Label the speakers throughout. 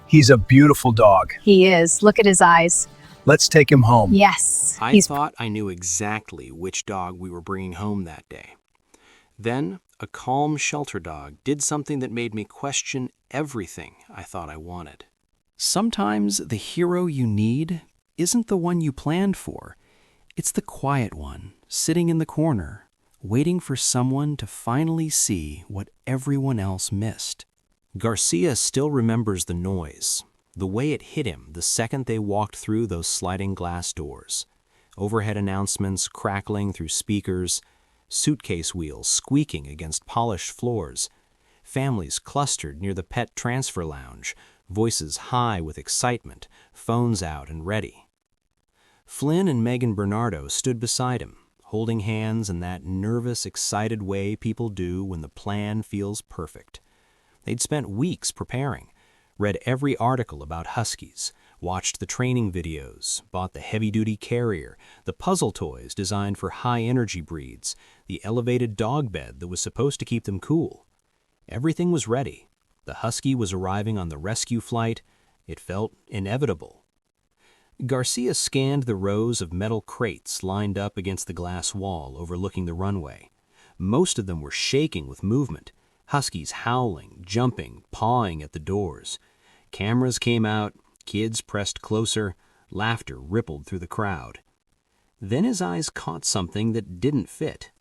Speaker 1: He's a beautiful dog.
Speaker 2: He is. Look at his eyes.
Speaker 1: Let's take him home.
Speaker 2: Yes.
Speaker 3: I thought I knew exactly which dog we were bringing home that day. Then, a calm shelter dog did something that made me question everything I thought I wanted. Sometimes the hero you need isn't the one you planned for. It's the quiet one, sitting in the corner, waiting for someone to finally see what everyone else missed. Garcia still remembers the noise, the way it hit him the second they walked through those sliding glass doors. Overhead announcements crackling through speakers, suitcase wheels squeaking against polished floors, families clustered near the pet transfer lounge, voices high with excitement, phones out and ready. Flynn and Megan Bernardo stood beside him, holding hands in that nervous, excited way people do when the plan feels perfect. They'd spent weeks preparing, read every article about Huskies, watched the training videos, bought the heavy-duty carrier, the puzzle toys designed for high-energy breeds, the elevated dog bed that was supposed to keep them cool. Everything was ready. The Husky was arriving on the rescue flight. It felt inevitable. Garcia scanned the rows of metal crates lined up against the glass wall overlooking the runway. Most of them were shaking with movement. Huskies howling, jumping, pawing at the doors. Cameras came out, kids pressed closer, laughter rippled through the crowd. Then his eyes caught something that didn't fit.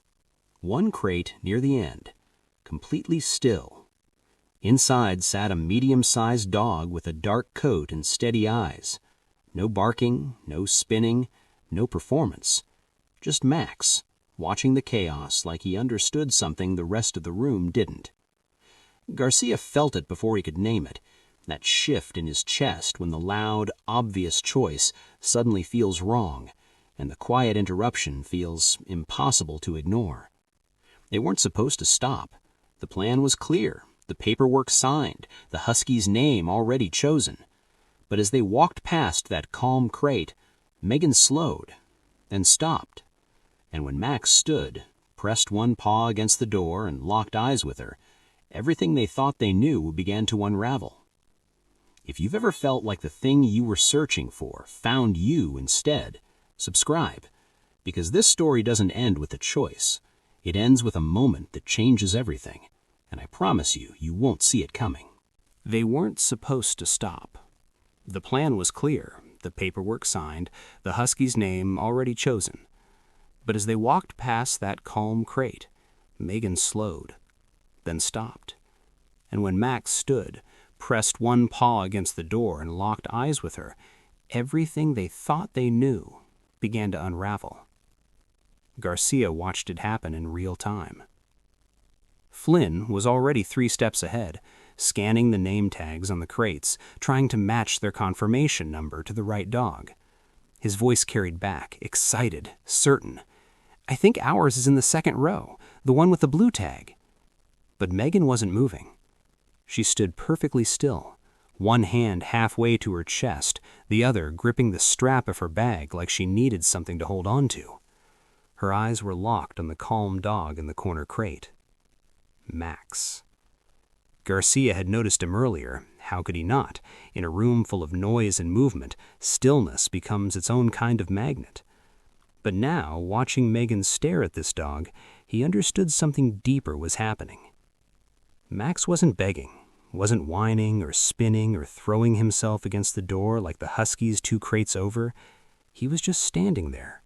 Speaker 3: One crate near the end, completely still. Inside sat a medium-sized dog with a dark coat and steady eyes. No barking, no spinning, no performance. Just Max, watching the chaos like he understood something the rest of the room didn't. Garcia felt it before he could name it, that shift in his chest when the loud, obvious choice suddenly feels wrong, and the quiet interruption feels impossible to ignore. They weren't supposed to stop. The plan was clear, the paperwork signed, the Husky's name already chosen. But as they walked past that calm crate, Megan slowed, then stopped. And when Max stood, pressed one paw against the door and locked eyes with her, everything they thought they knew began to unravel. If you've ever felt like the thing you were searching for found you instead, subscribe, because this story doesn't end with a choice. It ends with a moment that changes everything, and I promise you, you won't see it coming. They weren't supposed to stop. The plan was clear, the paperwork signed, the Husky's name already chosen. But as they walked past that calm crate, Megan slowed, then stopped. And when Max stood, pressed one paw against the door and locked eyes with her, everything they thought they knew began to unravel. Garcia watched it happen in real time. Flynn was already 3 steps ahead, scanning the name tags on the crates, trying to match their confirmation number to the right dog. His voice carried back, excited, certain. "I think ours is in the second row, the one with the blue tag." But Megan wasn't moving. She stood perfectly still, one hand halfway to her chest, the other gripping the strap of her bag like she needed something to hold on to. Her eyes were locked on the calm dog in the corner crate. Max. Garcia had noticed him earlier. How could he not? In a room full of noise and movement, stillness becomes its own kind of magnet. But now, watching Megan stare at this dog, he understood something deeper was happening. Max wasn't begging, wasn't whining or spinning or throwing himself against the door like the Huskies 2 crates over. He was just standing there,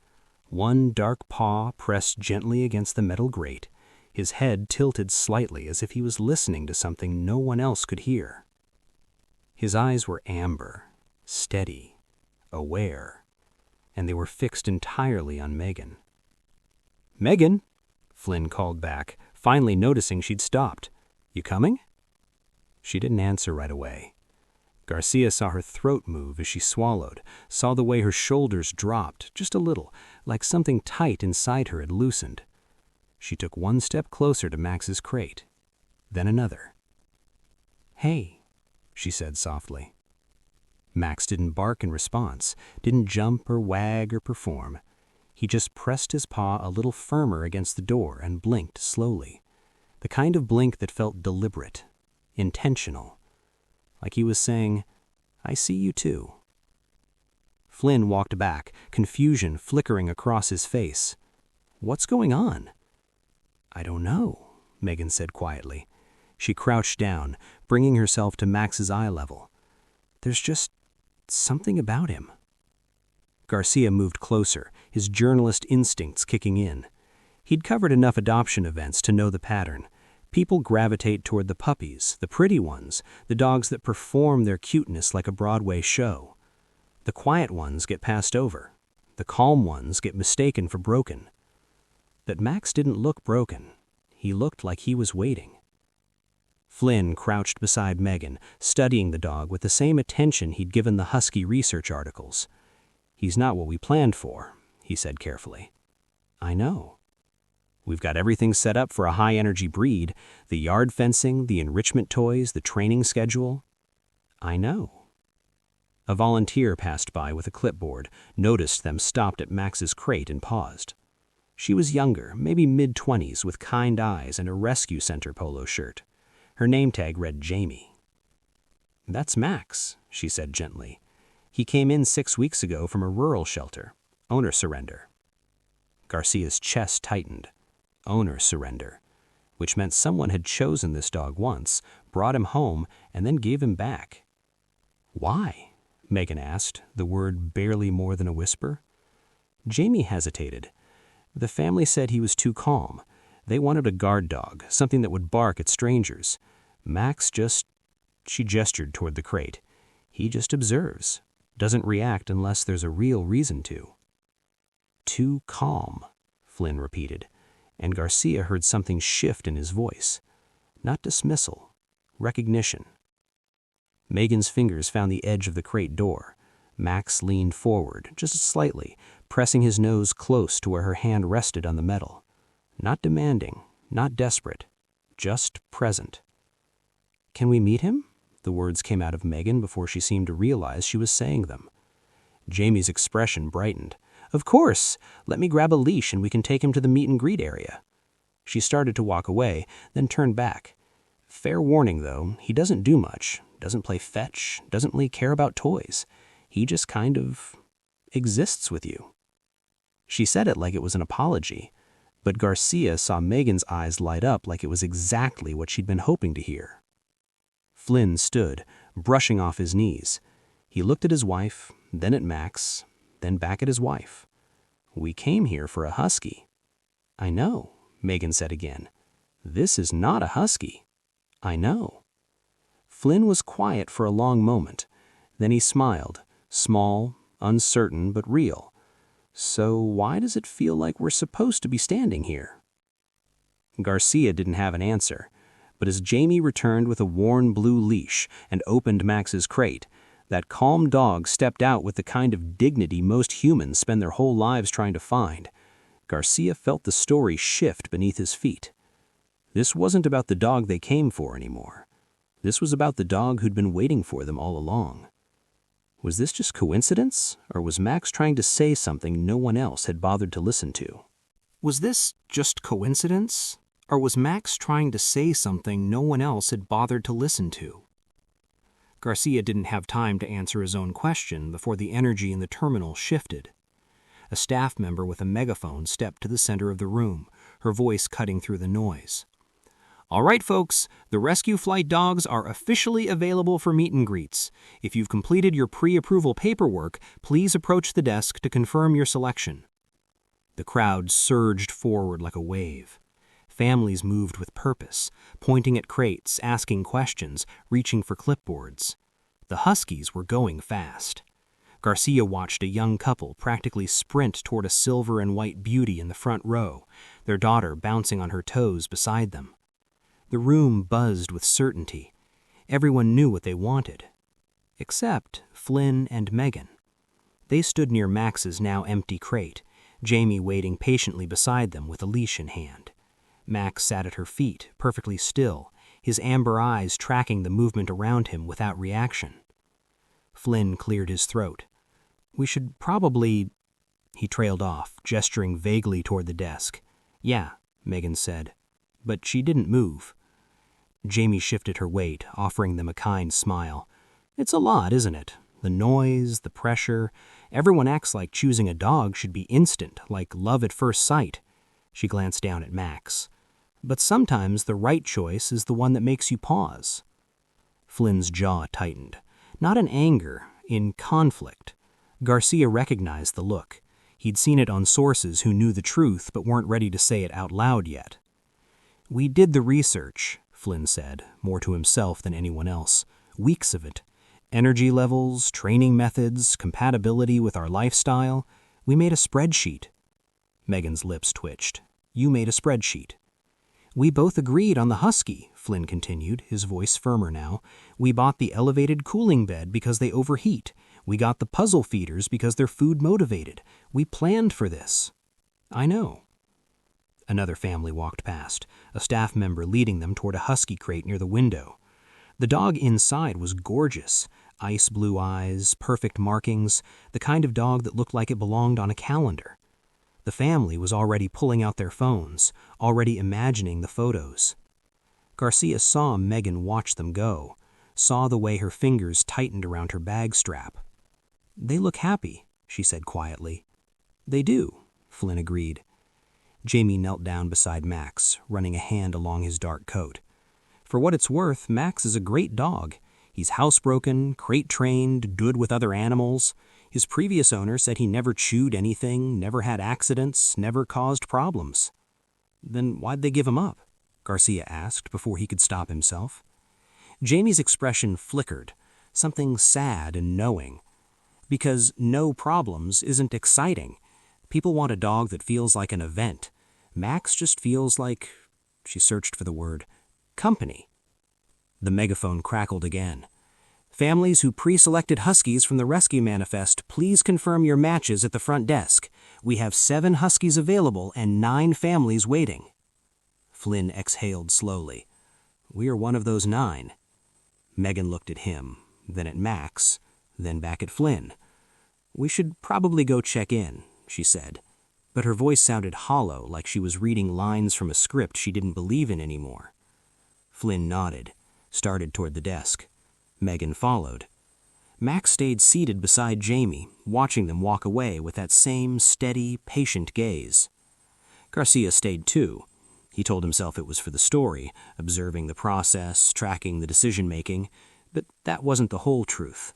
Speaker 3: one dark paw pressed gently against the metal grate, his head tilted slightly as if he was listening to something no one else could hear. His eyes were amber, steady, aware, and they were fixed entirely on Megan. "Megan," Flynn called back, finally noticing she'd stopped. "You coming?" She didn't answer right away. Garcia saw her throat move as she swallowed, saw the way her shoulders dropped, just a little, like something tight inside her had loosened. She took one step closer to Max's crate, then another. "Hey," she said softly. Max didn't bark in response, didn't jump or wag or perform. He just pressed his paw a little firmer against the door and blinked slowly. The kind of blink that felt deliberate, intentional. Like he was saying, I see you too. Flynn walked back, confusion flickering across his face. What's going on? I don't know, Megan said quietly. She crouched down, bringing herself to Max's eye level. There's just something about him. Garcia moved closer, his journalist instincts kicking in. He'd covered enough adoption events to know the pattern. People gravitate toward the puppies, the pretty ones, the dogs that perform their cuteness like a Broadway show. The quiet ones get passed over. The calm ones get mistaken for broken. But Max didn't look broken. He looked like he was waiting. Flynn crouched beside Megan, studying the dog with the same attention he'd given the Husky research articles. He's not what we planned for, he said carefully. I know. We've got everything set up for a high-energy breed, the yard fencing, the enrichment toys, the training schedule. I know. A volunteer passed by with a clipboard, noticed them stopped at Max's crate and paused. She was younger, maybe mid-20s, with kind eyes and a rescue center polo shirt. Her name tag read Jamie. That's Max, she said gently. He came in 6 weeks ago from a rural shelter. Owner surrender. Garcia's chest tightened. Owner surrender, which meant someone had chosen this dog once, brought him home, and then gave him back. Why? Megan asked, the word barely more than a whisper. Jamie hesitated. The family said he was too calm. They wanted a guard dog, something that would bark at strangers. Max she gestured toward the crate. He just observes, doesn't react unless there's a real reason to. Too calm, Flynn repeated, and Garcia heard something shift in his voice. Not dismissal, recognition. Megan's fingers found the edge of the crate door. Max leaned forward, just slightly, pressing his nose close to where her hand rested on the metal. Not demanding, not desperate, just present. Can we meet him? The words came out of Megan before she seemed to realize she was saying them. Jamie's expression brightened. Of course! Let me grab a leash and we can take him to the meet and greet area. She started to walk away, then turned back. Fair warning, though, he doesn't do much, doesn't play fetch, doesn't really care about toys. He just kind of exists with you. She said it like it was an apology, but Garcia saw Megan's eyes light up like it was exactly what she'd been hoping to hear. Flynn stood, brushing off his knees. He looked at his wife, then at Max, then back at his wife. We came here for a husky. I know, Megan said again. This is not a husky. I know. Flynn was quiet for a long moment. Then he smiled, small, uncertain, but real. So why does it feel like we're supposed to be standing here? Garcia didn't have an answer, but as Jamie returned with a worn blue leash and opened Max's crate, that calm dog stepped out with the kind of dignity most humans spend their whole lives trying to find. Garcia felt the story shift beneath his feet. This wasn't about the dog they came for anymore. This was about the dog who'd been waiting for them all along. Was this just coincidence, or was Max trying to say something no one else had bothered to listen to? Was this just coincidence, or was Max trying to say something no one else had bothered to listen to? Garcia didn't have time to answer his own question before the energy in the terminal shifted. A staff member with a megaphone stepped to the center of the room, her voice cutting through the noise. All right, folks, the rescue flight dogs are officially available for meet and greets. If you've completed your pre-approval paperwork, please approach the desk to confirm your selection. The crowd surged forward like a wave. Families moved with purpose, pointing at crates, asking questions, reaching for clipboards. The Huskies were going fast. Garcia watched a young couple practically sprint toward a silver and white beauty in the front row, their daughter bouncing on her toes beside them. The room buzzed with certainty. Everyone knew what they wanted. Except Flynn and Megan. They stood near Max's now empty crate, Jamie waiting patiently beside them with a leash in hand. Max sat at her feet, perfectly still, his amber eyes tracking the movement around him without reaction. Flynn cleared his throat. We should probably... He trailed off, gesturing vaguely toward the desk. Yeah, Megan said. But she didn't move. Jamie shifted her weight, offering them a kind smile. It's a lot, isn't it? The noise, the pressure. Everyone acts like choosing a dog should be instant, like love at first sight. She glanced down at Max. But sometimes the right choice is the one that makes you pause. Flynn's jaw tightened. Not in anger, in conflict. Garcia recognized the look. He'd seen it on sources who knew the truth but weren't ready to say it out loud yet. "We did the research," Flynn said, more to himself than anyone else. "Weeks of it. Energy levels, training methods, compatibility with our lifestyle. We made a spreadsheet." Megan's lips twitched. "You made a spreadsheet." "We both agreed on the Husky," Flynn continued, his voice firmer now. "We bought the elevated cooling bed because they overheat. We got the puzzle feeders because they're food motivated. We planned for this." "I know." Another family walked past, a staff member leading them toward a Husky crate near the window. The dog inside was gorgeous. Ice blue eyes, perfect markings, the kind of dog that looked like it belonged on a calendar. The family was already pulling out their phones, already imagining the photos. Garcia saw Megan watch them go, saw the way her fingers tightened around her bag strap. "They look happy," she said quietly. "They do," Flynn agreed. Jamie knelt down beside Max, running a hand along his dark coat. "For what it's worth, Max is a great dog. He's housebroken, crate-trained, good with other animals. His previous owner said he never chewed anything, never had accidents, never caused problems." "Then why'd they give him up?" Garcia asked before he could stop himself. Jamie's expression flickered, something sad and knowing. "Because no problems isn't exciting. People want a dog that feels like an event. Max just feels like," she searched for the word, "company." The megaphone crackled again. "Families who pre-selected Huskies from the rescue manifest, please confirm your matches at the front desk. We have 7 Huskies available and 9 families waiting." Flynn exhaled slowly. "We are one of those 9. Megan looked at him, then at Max, then back at Flynn. "We should probably go check in," she said, but her voice sounded hollow, like she was reading lines from a script she didn't believe in anymore. Flynn nodded, started toward the desk. Megan followed. Max stayed seated beside Jamie, watching them walk away with that same steady, patient gaze. Garcia stayed too. He told himself it was for the story, observing the process, tracking the decision-making, but that wasn't the whole truth.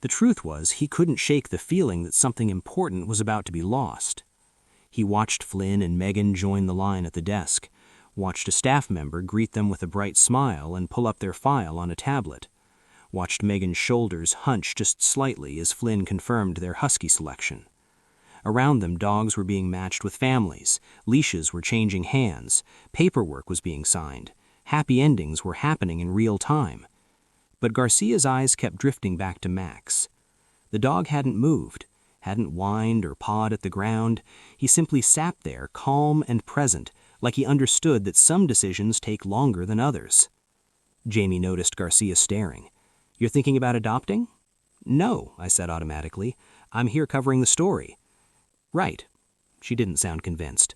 Speaker 3: The truth was he couldn't shake the feeling that something important was about to be lost. He watched Flynn and Megan join the line at the desk, watched a staff member greet them with a bright smile and pull up their file on a tablet, watched Megan's shoulders hunch just slightly as Flynn confirmed their Husky selection. Around them, dogs were being matched with families, leashes were changing hands, paperwork was being signed, happy endings were happening in real time. But Garcia's eyes kept drifting back to Max. The dog hadn't moved, hadn't whined or pawed at the ground. He simply sat there, calm and present, like he understood that some decisions take longer than others. Jamie noticed Garcia staring. "You're thinking about adopting?" "No," I said automatically. "I'm here covering the story." "Right." She didn't sound convinced.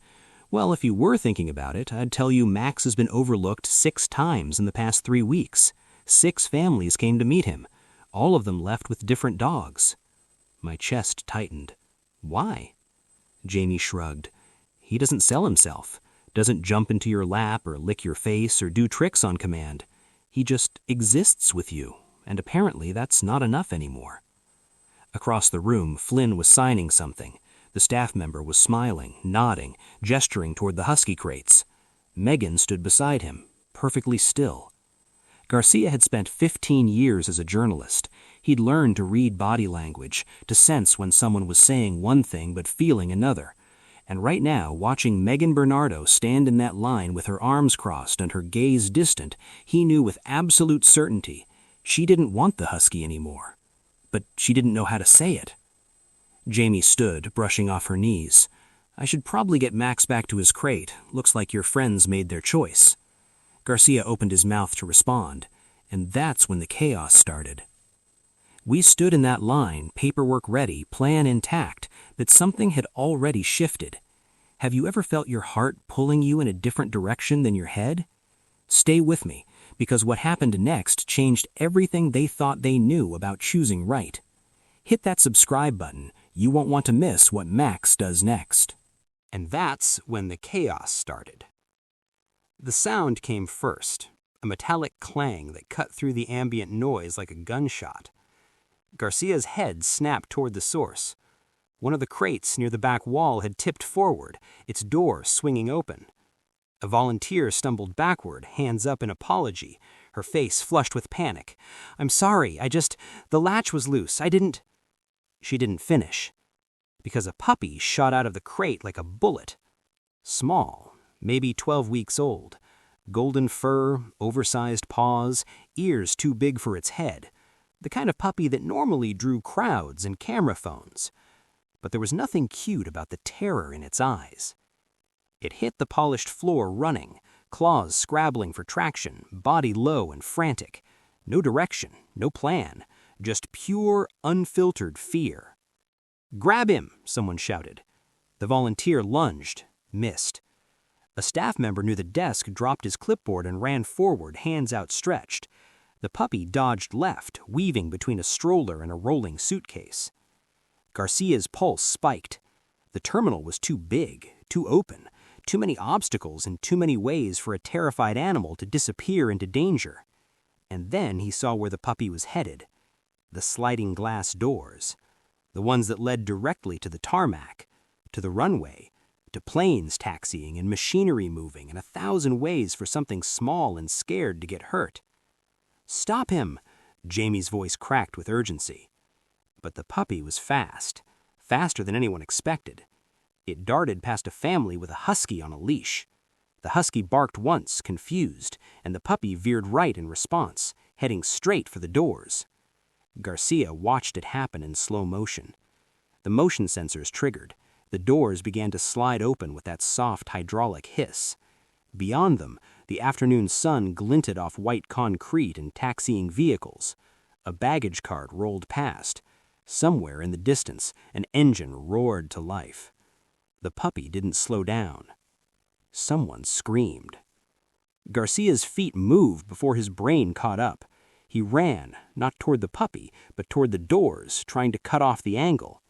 Speaker 3: "Well, if you were thinking about it, I'd tell you Max has been overlooked 6 times in the past 3 weeks. 6 families came to meet him. All of them left with different dogs." My chest tightened. "Why?" Jamie shrugged. "He doesn't sell himself, doesn't jump into your lap or lick your face or do tricks on command. He just exists with you, and apparently that's not enough anymore." Across the room, Flynn was signing something. The staff member was smiling, nodding, gesturing toward the Husky crates. Megan stood beside him, perfectly still. Garcia had spent 15 years as a journalist. He'd learned to read body language, to sense when someone was saying one thing but feeling another. And right now, watching Megan Bernardo stand in that line with her arms crossed and her gaze distant, he knew with absolute certainty she didn't want the Husky anymore. But she didn't know how to say it. Jamie stood, brushing off her knees. "I should probably get Max back to his crate. Looks like your friends made their choice." Garcia opened his mouth to respond, and that's when the chaos started. We stood in that line, paperwork ready, plan intact, but something had already shifted. Have you ever felt your heart pulling you in a different direction than your head? Stay with me, because what happened next changed everything they thought they knew about choosing right. Hit that subscribe button. You won't want to miss what Max does next. And that's when the chaos started. The sound came first, a metallic clang that cut through the ambient noise like a gunshot. Garcia's head snapped toward the source. One of the crates near the back wall had tipped forward, its door swinging open. A volunteer stumbled backward, hands up in apology, her face flushed with panic. "I'm sorry, the latch was loose, She didn't finish, because a puppy shot out of the crate like a bullet. Small, maybe 12 weeks old, golden fur, oversized paws, ears too big for its head, the kind of puppy that normally drew crowds and camera phones. But there was nothing cute about the terror in its eyes. It hit the polished floor running, claws scrabbling for traction, body low and frantic. No direction, no plan, just pure, unfiltered fear. "Grab him!" someone shouted. The volunteer lunged, missed. A staff member near the desk dropped his clipboard and ran forward, hands outstretched. The puppy dodged left, weaving between a stroller and a rolling suitcase. Garcia's pulse spiked. The terminal was too big, too open, too many obstacles and too many ways for a terrified animal to disappear into danger. And then he saw where the puppy was headed. The sliding glass doors. The ones that led directly to the tarmac, to the runway, to planes taxiing and machinery moving and 1,000 ways for something small and scared to get hurt. "Stop him!" Jamie's voice cracked with urgency. But the puppy was fast, faster than anyone expected. It darted past a family with a husky on a leash. The husky barked once, confused, and the puppy veered right in response, heading straight for the doors. Garcia watched it happen in slow motion. The motion sensors triggered. The doors began to slide open with that soft hydraulic hiss. Beyond them, the afternoon sun glinted off white concrete and taxiing vehicles. A baggage cart rolled past. Somewhere in the distance, an engine roared to life. The puppy didn't slow down. Someone screamed. Garcia's feet moved before his brain caught up. He ran, not toward the puppy, but toward the doors, trying to cut off the angle.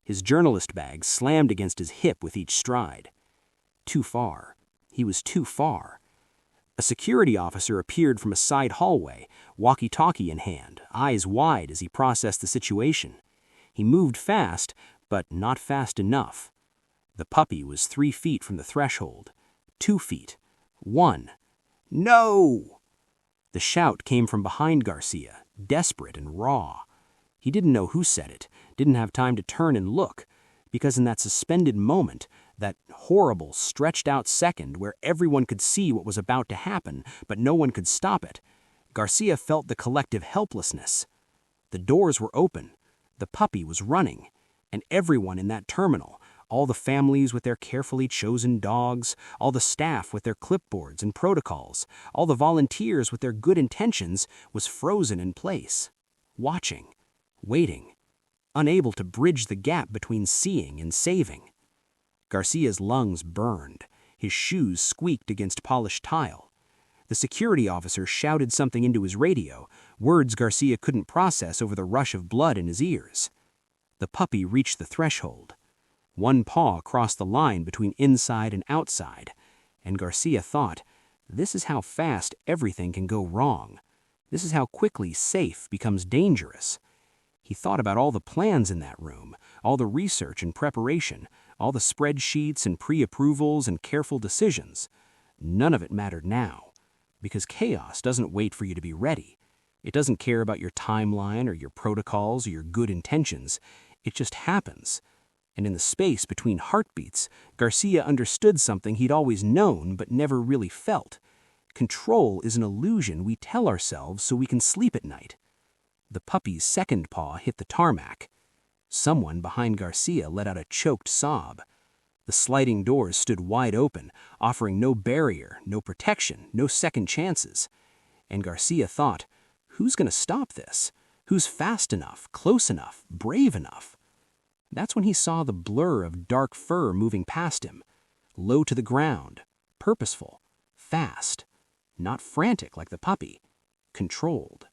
Speaker 3: His journalist bag slammed against his hip with each stride. Too far. He was too far. A security officer appeared from a side hallway, walkie-talkie in hand, eyes wide as he processed the situation. He moved fast, but not fast enough. The puppy was 3 feet from the threshold. 2 feet. 1. "No!" The shout came from behind Garcia, desperate and raw. He didn't know who said it, didn't have time to turn and look, because in that suspended moment, that horrible, stretched-out second where everyone could see what was about to happen, but no one could stop it, Garcia felt the collective helplessness. The doors were open, the puppy was running, and everyone in that terminal, all the families with their carefully chosen dogs, all the staff with their clipboards and protocols, all the volunteers with their good intentions, was frozen in place, watching, waiting, unable to bridge the gap between seeing and saving. Garcia's lungs burned. His shoes squeaked against polished tile. The security officer shouted something into his radio, words Garcia couldn't process over the rush of blood in his ears. The puppy reached the threshold. One paw crossed the line between inside and outside, and Garcia thought, this is how fast everything can go wrong. This is how quickly safe becomes dangerous. He thought about all the plans in that room, all the research and preparation, all the spreadsheets and pre-approvals and careful decisions. None of it mattered now, because chaos doesn't wait for you to be ready. It doesn't care about your timeline or your protocols or your good intentions. It just happens. And in the space between heartbeats, Garcia understood something he'd always known but never really felt. Control is an illusion we tell ourselves so we can sleep at night. The puppy's second paw hit the tarmac. Someone behind Garcia let out a choked sob. The sliding doors stood wide open, offering no barrier, no protection, no second chances. And Garcia thought, who's going to stop this? Who's fast enough, close enough, brave enough? That's when he saw the blur of dark fur moving past him, low to the ground, purposeful, fast, not frantic like the puppy, controlled.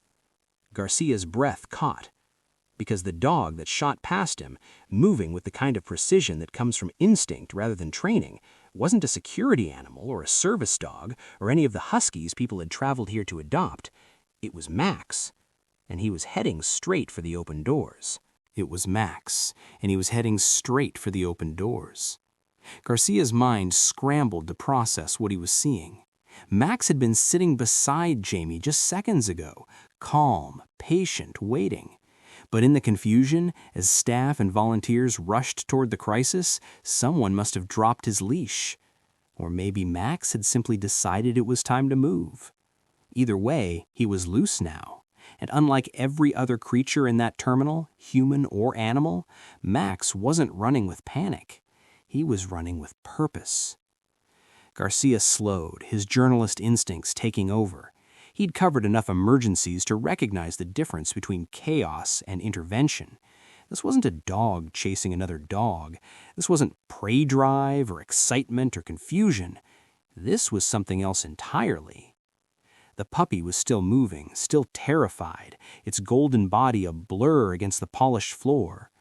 Speaker 3: Garcia's breath caught, because the dog that shot past him, moving with the kind of precision that comes from instinct rather than training, wasn't a security animal or a service dog or any of the Huskies people had traveled here to adopt. It was Max, and he was heading straight for the open doors. It was Max, and he was heading straight for the open doors. Garcia's mind scrambled to process what he was seeing. Max had been sitting beside Jamie just seconds ago, calm, patient, waiting. But in the confusion, as staff and volunteers rushed toward the crisis, someone must have dropped his leash. Or maybe Max had simply decided it was time to move. Either way, he was loose now. And unlike every other creature in that terminal, human or animal, Max wasn't running with panic. He was running with purpose. Garcia slowed, his journalist instincts taking over. He'd covered enough emergencies to recognize the difference between chaos and intervention. This wasn't a dog chasing another dog. This wasn't prey drive or excitement or confusion. This was something else entirely. The puppy was still moving, still terrified, its golden body a blur against the polished floor.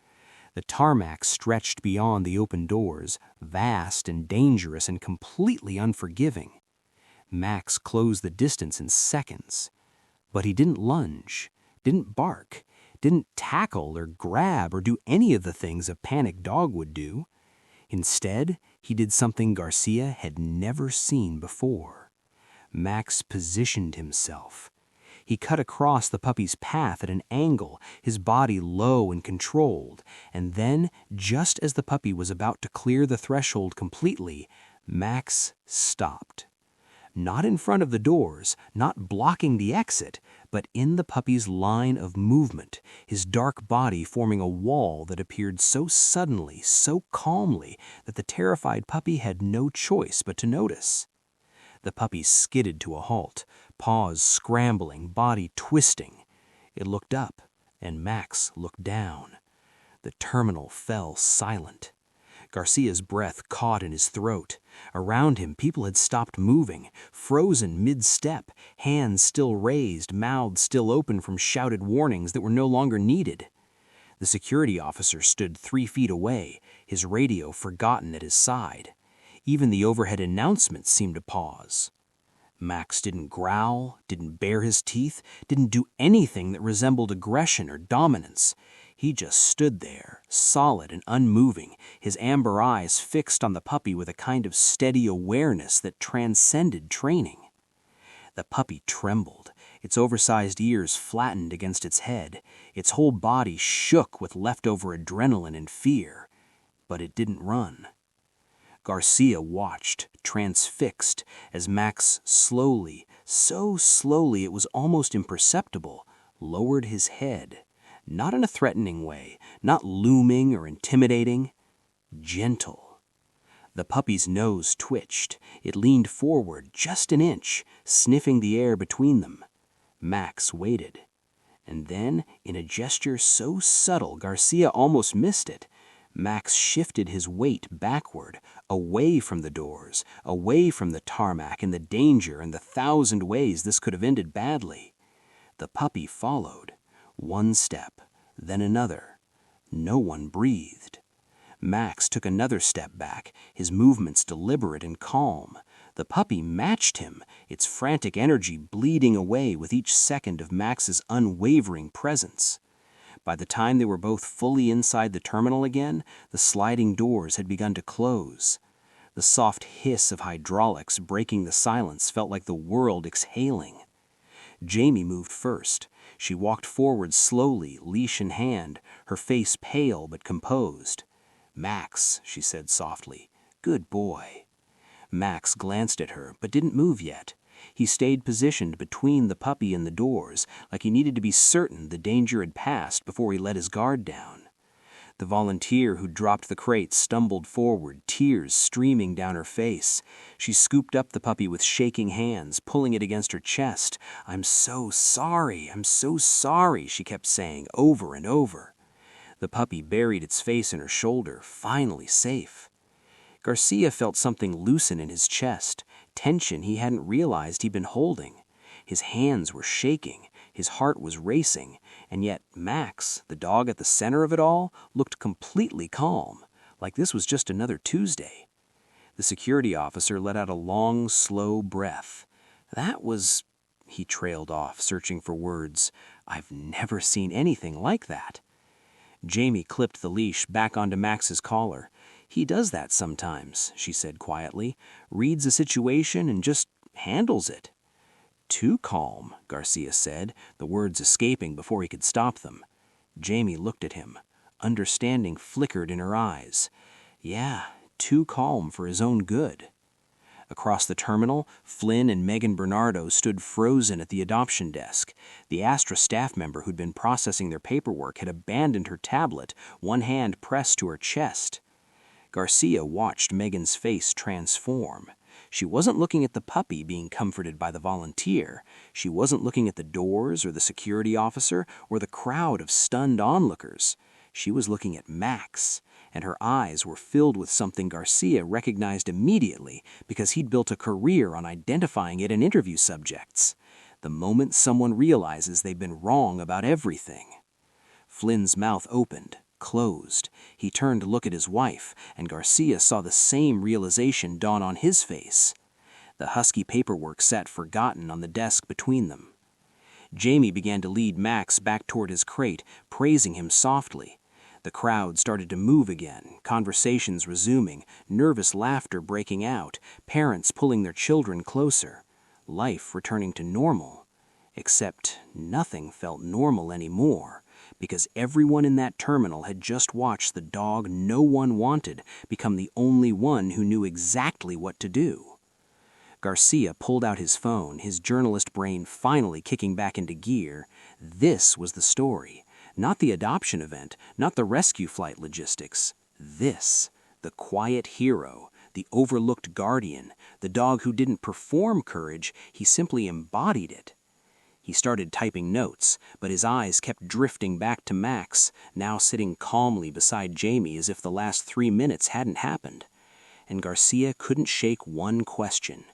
Speaker 3: The tarmac stretched beyond the open doors, vast and dangerous and completely unforgiving. Max closed the distance in seconds. But he didn't lunge, didn't bark, didn't tackle or grab or do any of the things a panicked dog would do. Instead, he did something Garcia had never seen before. Max positioned himself. He cut across the puppy's path at an angle, his body low and controlled, and then, just as the puppy was about to clear the threshold completely, Max stopped. Not in front of the doors, not blocking the exit, but in the puppy's line of movement, his dark body forming a wall that appeared so suddenly, so calmly, that the terrified puppy had no choice but to notice. The puppy skidded to a halt, paws scrambling, body twisting. It looked up, and Max looked down. The terminal fell silent. Garcia's breath caught in his throat. Around him, people had stopped moving, frozen mid-step, hands still raised, mouths still open from shouted warnings that were no longer needed. The security officer stood 3 feet away, his radio forgotten at his side. Even the overhead announcements seemed to pause. Max didn't growl, didn't bare his teeth, didn't do anything that resembled aggression or dominance. He just stood there, solid and unmoving, his amber eyes fixed on the puppy with a kind of steady awareness that transcended training. The puppy trembled, its oversized ears flattened against its head, its whole body shook with leftover adrenaline and fear. But it didn't run. Garcia watched, transfixed, as Max slowly, so slowly it was almost imperceptible, lowered his head. Not in a threatening way, not looming or intimidating, gentle. The puppy's nose twitched. It leaned forward just an inch, sniffing the air between them. Max waited. And then, in a gesture so subtle Garcia almost missed it, Max shifted his weight backward, away from the doors, away from the tarmac and the danger and the 1,000 ways this could have ended badly. The puppy followed. 1 step, then another. No one breathed. Max took another step back, his movements deliberate and calm. The puppy matched him, its frantic energy bleeding away with each second of Max's unwavering presence. By the time they were both fully inside the terminal again, the sliding doors had begun to close. The soft hiss of hydraulics breaking the silence felt like the world exhaling. Jamie moved first. She walked forward slowly, leash in hand, her face pale but composed. "Max," she said softly, "good boy." Max glanced at her, but didn't move yet. He stayed positioned between the puppy and the doors, like he needed to be certain the danger had passed before he let his guard down. The volunteer who dropped the crates stumbled forward, tears streaming down her face. She scooped up the puppy with shaking hands, pulling it against her chest. I'm so sorry, she kept saying over and over. The puppy buried its face in her shoulder, finally safe. Garcia felt something loosen in his chest, tension he hadn't realized he'd been holding. His hands were shaking, his heart was racing, and yet Max, the dog at the center of it all, looked completely calm, like this was just another Tuesday. The security officer let out a long, slow breath. That was... He trailed off, searching for words. I've never seen anything like that. Jamie clipped the leash back onto Max's collar. He does that sometimes, she said quietly, reads a situation and just handles it. Too calm, Garcia said, the words escaping before he could stop them. Jamie looked at him. Understanding flickered in her eyes. Yeah, too calm for his own good. Across the terminal, Flynn and Megan Bernardo stood frozen at the adoption desk. The Astra staff member who'd been processing their paperwork had abandoned her tablet, one hand pressed to her chest. Garcia watched Megan's face transform. She wasn't looking at the puppy being comforted by the volunteer. She wasn't looking at the doors or the security officer or the crowd of stunned onlookers. She was looking at Max, and her eyes were filled with something Garcia recognized immediately because he'd built a career on identifying it in interview subjects. The moment someone realizes they've been wrong about everything. Flynn's mouth opened, closed. He turned to look at his wife, and Garcia saw the same realization dawn on his face. The Husky paperwork sat forgotten on the desk between them. Jamie began to lead Max back toward his crate, praising him softly. The crowd started to move again, conversations resuming, nervous laughter breaking out, parents pulling their children closer. Life returning to normal. Except nothing felt normal anymore, because everyone in that terminal had just watched the dog no one wanted become the only one who knew exactly what to do. Garcia pulled out his phone, his journalist brain finally kicking back into gear. This was the story. Not the adoption event, not the rescue flight logistics. This, the quiet hero, the overlooked guardian, the dog who didn't perform courage, he simply embodied it. He started typing notes, but his eyes kept drifting back to Max, now sitting calmly beside Jamie as if the last 3 minutes hadn't happened. And Garcia couldn't shake one question.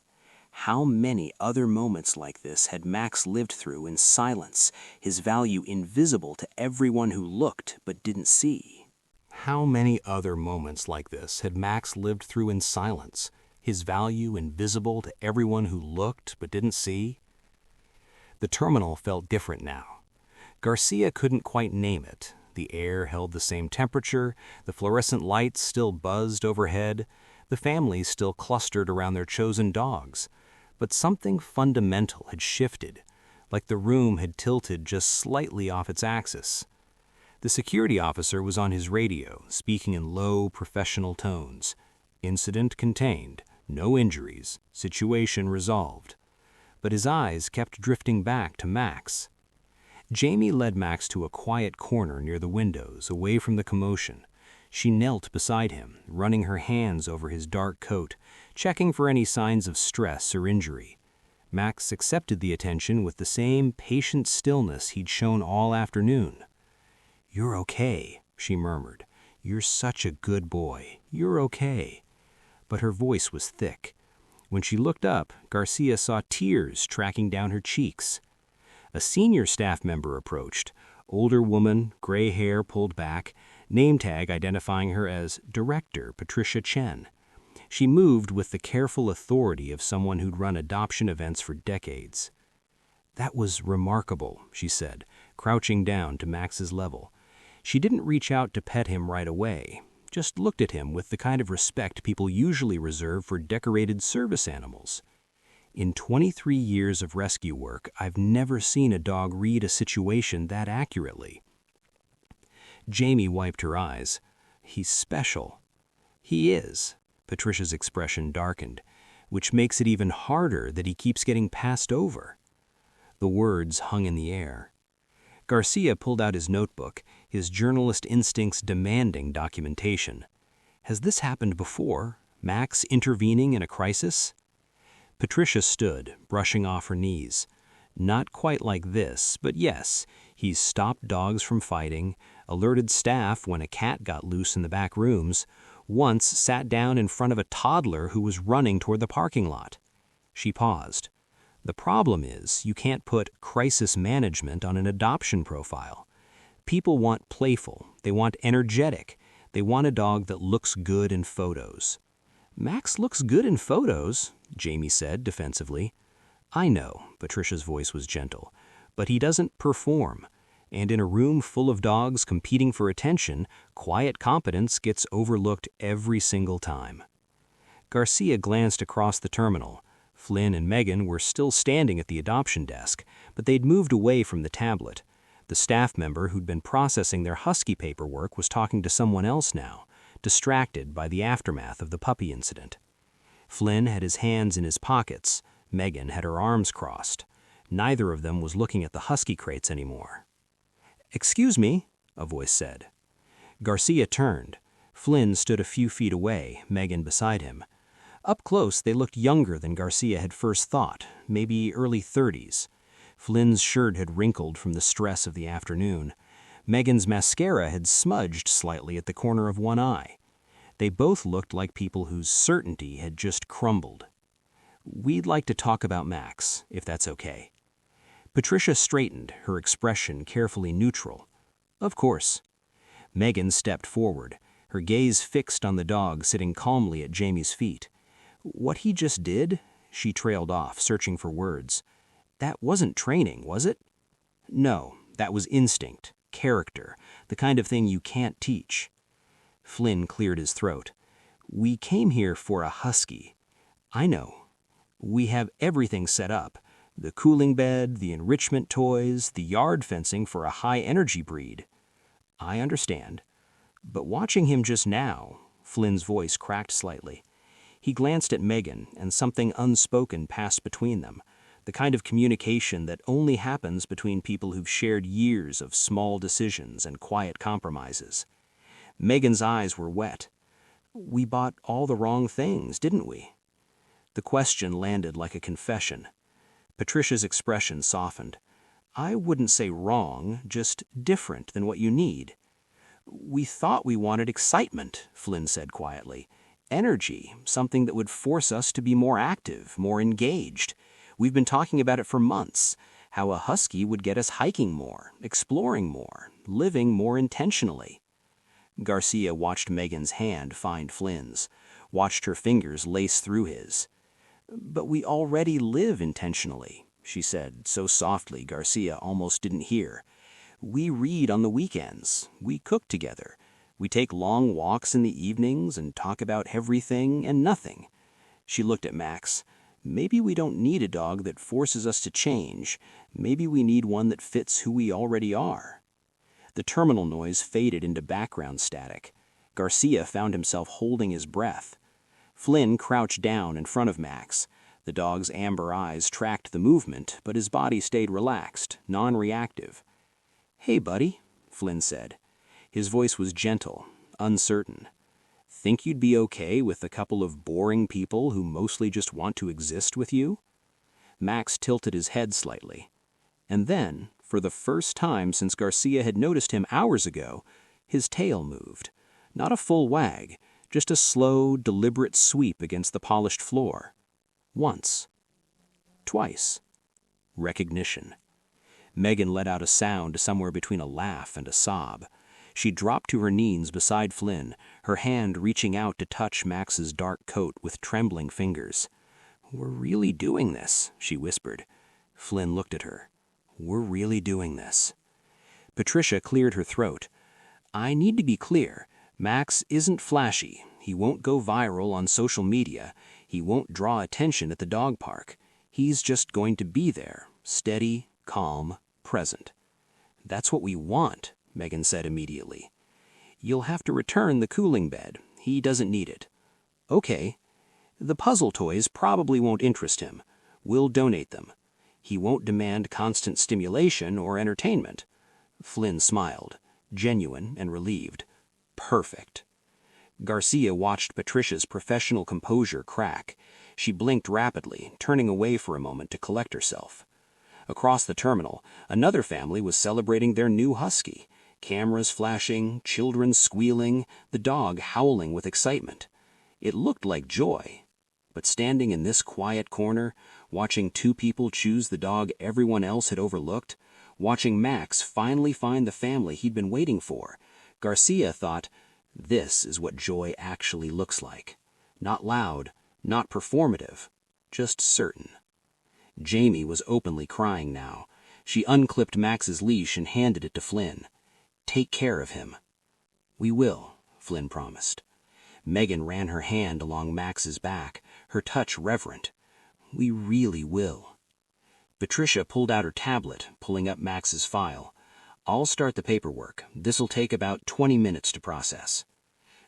Speaker 3: How many other moments like this had Max lived through in silence, his value invisible to everyone who looked but didn't see? How many other moments like this had Max lived through in silence, his value invisible to everyone who looked but didn't see? The terminal felt different now. Garcia couldn't quite name it. The air held the same temperature, the fluorescent lights still buzzed overhead, the families still clustered around their chosen dogs. But something fundamental had shifted, like the room had tilted just slightly off its axis. The security officer was on his radio, speaking in low, professional tones. Incident contained, no injuries, situation resolved. But his eyes kept drifting back to Max. Jamie led Max to a quiet corner near the windows, away from the commotion. She knelt beside him, running her hands over his dark coat, checking for any signs of stress or injury. Max accepted the attention with the same patient stillness he'd shown all afternoon. "You're okay," she murmured. "You're such a good boy. You're okay." But her voice was thick. When she looked up, Garcia saw tears tracking down her cheeks. A senior staff member approached. Older woman, gray hair pulled back, name tag identifying her as Director Patricia Chen. She moved with the careful authority of someone who'd run adoption events for decades. "That was remarkable," she said, crouching down to Max's level. She didn't reach out to pet him right away, just looked at him with the kind of respect people usually reserve for decorated service animals. In 23 years of rescue work, I've never seen a dog read a situation that accurately. Jamie wiped her eyes. "He's special." "He is." Patricia's expression darkened, "which makes it even harder that he keeps getting passed over." The words hung in the air. Garcia pulled out his notebook, his journalist instincts demanding documentation. Has this happened before? Max intervening in a crisis? Patricia stood, brushing off her knees. Not quite like this, but yes, he's stopped dogs from fighting, alerted staff when a cat got loose in the back rooms, once sat down in front of a toddler who was running toward the parking lot. She paused. The problem is, you can't put crisis management on an adoption profile. People want playful, they want energetic, they want a dog that looks good in photos. Max looks good in photos, Jamie said defensively. I know, Patricia's voice was gentle, but he doesn't perform. And in a room full of dogs competing for attention, quiet competence gets overlooked every single time. Garcia glanced across the terminal. Flynn and Megan were still standing at the adoption desk, but they'd moved away from the tablet. The staff member who'd been processing their Husky paperwork was talking to someone else now, distracted by the aftermath of the puppy incident. Flynn had his hands in his pockets. Megan had her arms crossed. Neither of them was looking at the Husky crates anymore. "Excuse me," a voice said. Garcia turned. Flynn stood a few feet away, Megan beside him. Up close, they looked younger than Garcia had first thought, maybe early 30s. Flynn's shirt had wrinkled from the stress of the afternoon. Megan's mascara had smudged slightly at the corner of one eye. They both looked like people whose certainty had just crumbled. "We'd like to talk about Max, if that's okay." Patricia straightened, her expression carefully neutral. "Of course." Megan stepped forward, her gaze fixed on the dog sitting calmly at Jamie's feet. "What he just did?" She trailed off, searching for words. "That wasn't training, was it?" "No, that was instinct, character, the kind of thing you can't teach." Flynn cleared his throat. "We came here for a Husky." "I know. We have everything set up. The cooling bed, the enrichment toys, the yard fencing for a high-energy breed." "I understand. But watching him just now," Flynn's voice cracked slightly. He glanced at Megan, and something unspoken passed between them, the kind of communication that only happens between people who've shared years of small decisions and quiet compromises. Megan's eyes were wet. "We bought all the wrong things, didn't we?" The question landed like a confession. Patricia's expression softened. "I wouldn't say wrong, just different than what you need." "We thought we wanted excitement," Flynn said quietly. "Energy, something that would force us to be more active, more engaged. We've been talking about it for months, how a Husky would get us hiking more, exploring more, living more intentionally." Garcia watched Megan's hand find Flynn's, watched her fingers lace through his. "But we already live intentionally," she said, so softly Garcia almost didn't hear. "We read on the weekends. We cook together. We take long walks in the evenings and talk about everything and nothing." She looked at Max. "Maybe we don't need a dog that forces us to change. Maybe we need one that fits who we already are." The terminal noise faded into background static. Garcia found himself holding his breath. Flynn crouched down in front of Max. The dog's amber eyes tracked the movement, but his body stayed relaxed, non-reactive. "Hey, buddy," Flynn said. His voice was gentle, uncertain. "Think you'd be okay with a couple of boring people who mostly just want to exist with you?" Max tilted his head slightly. And then, for the first time since Garcia had noticed him hours ago, his tail moved. Not a full wag, just a slow, deliberate sweep against the polished floor. Once. Twice. Recognition. Megan let out a sound somewhere between a laugh and a sob. She dropped to her knees beside Flynn, her hand reaching out to touch Max's dark coat with trembling fingers. "We're really doing this," she whispered. Flynn looked at her. "We're really doing this." Patricia cleared her throat. "I need to be clear. Max isn't flashy. He won't go viral on social media. He won't draw attention at the dog park. He's just going to be there, steady, calm, present." "That's what we want," Megan said immediately. "You'll have to return the cooling bed. He doesn't need it." "Okay. The puzzle toys probably won't interest him. We'll donate them. He won't demand constant stimulation or entertainment." Flynn smiled, genuine and relieved. "Perfect." Garcia watched Patricia's professional composure crack. She blinked rapidly, turning away for a moment to collect herself. Across the terminal, another family was celebrating their new Husky. Cameras flashing, children squealing, the dog howling with excitement. It looked like joy. But standing in this quiet corner, watching two people choose the dog everyone else had overlooked, watching Max finally find the family he'd been waiting for, Garcia thought, this is what joy actually looks like. Not loud, not performative, just certain. Jamie was openly crying now. She unclipped Max's leash and handed it to Flynn. Take care of him. We will, Flynn promised. Megan ran her hand along Max's back, her touch reverent. We really will. Patricia pulled out her tablet, pulling up Max's file. I'll start the paperwork. This'll take about 20 minutes to process.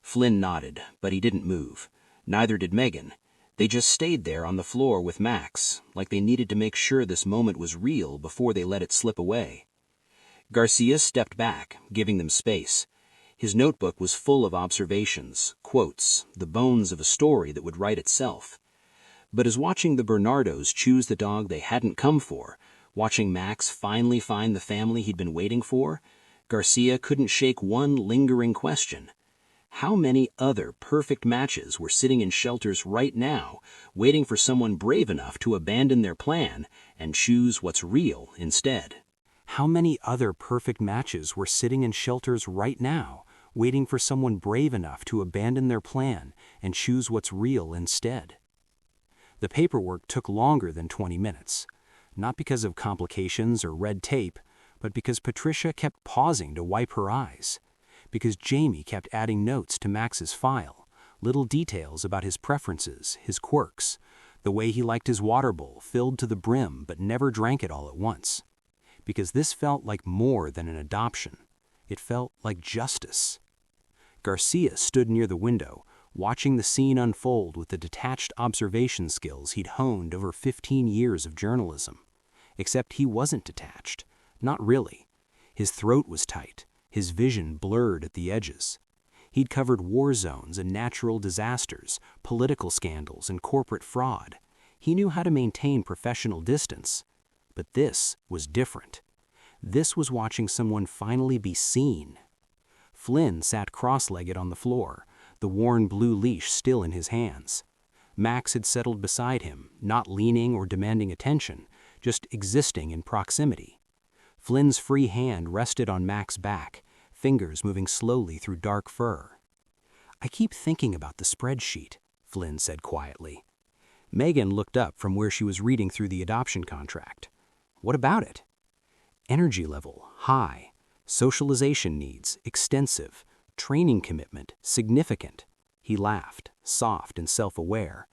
Speaker 3: Flynn nodded, but he didn't move. Neither did Megan. They just stayed there on the floor with Max, like they needed to make sure this moment was real before they let it slip away. Garcia stepped back, giving them space. His notebook was full of observations, quotes, the bones of a story that would write itself. But as watching the Bernardos choose the dog they hadn't come for, watching Max finally find the family he'd been waiting for, Garcia couldn't shake one lingering question. How many other perfect matches were sitting in shelters right now, waiting for someone brave enough to abandon their plan and choose what's real instead? How many other perfect matches were sitting in shelters right now, waiting for someone brave enough to abandon their plan and choose what's real instead? The paperwork took longer than 20 minutes, not because of complications or red tape, but because Patricia kept pausing to wipe her eyes, because Jamie kept adding notes to Max's file, little details about his preferences, his quirks, the way he liked his water bowl filled to the brim but never drank it all at once, because this felt like more than an adoption. It felt like justice. Garcia stood near the window, watching the scene unfold with the detached observation skills he'd honed over 15 years of journalism. Except he wasn't detached. Not really. His throat was tight, his vision blurred at the edges. He'd covered war zones and natural disasters, political scandals and corporate fraud. He knew how to maintain professional distance. But this was different. This was watching someone finally be seen. Flynn sat cross-legged on the floor, the worn blue leash still in his hands. Max had settled beside him, not leaning or demanding attention, just existing in proximity. Flynn's free hand rested on Max's back, fingers moving slowly through dark fur. I keep thinking about the spreadsheet, Flynn said quietly. Megan looked up from where she was reading through the adoption contract. What about it? Energy level, high. Socialization needs, extensive. Training commitment, significant. He laughed, soft and self-aware.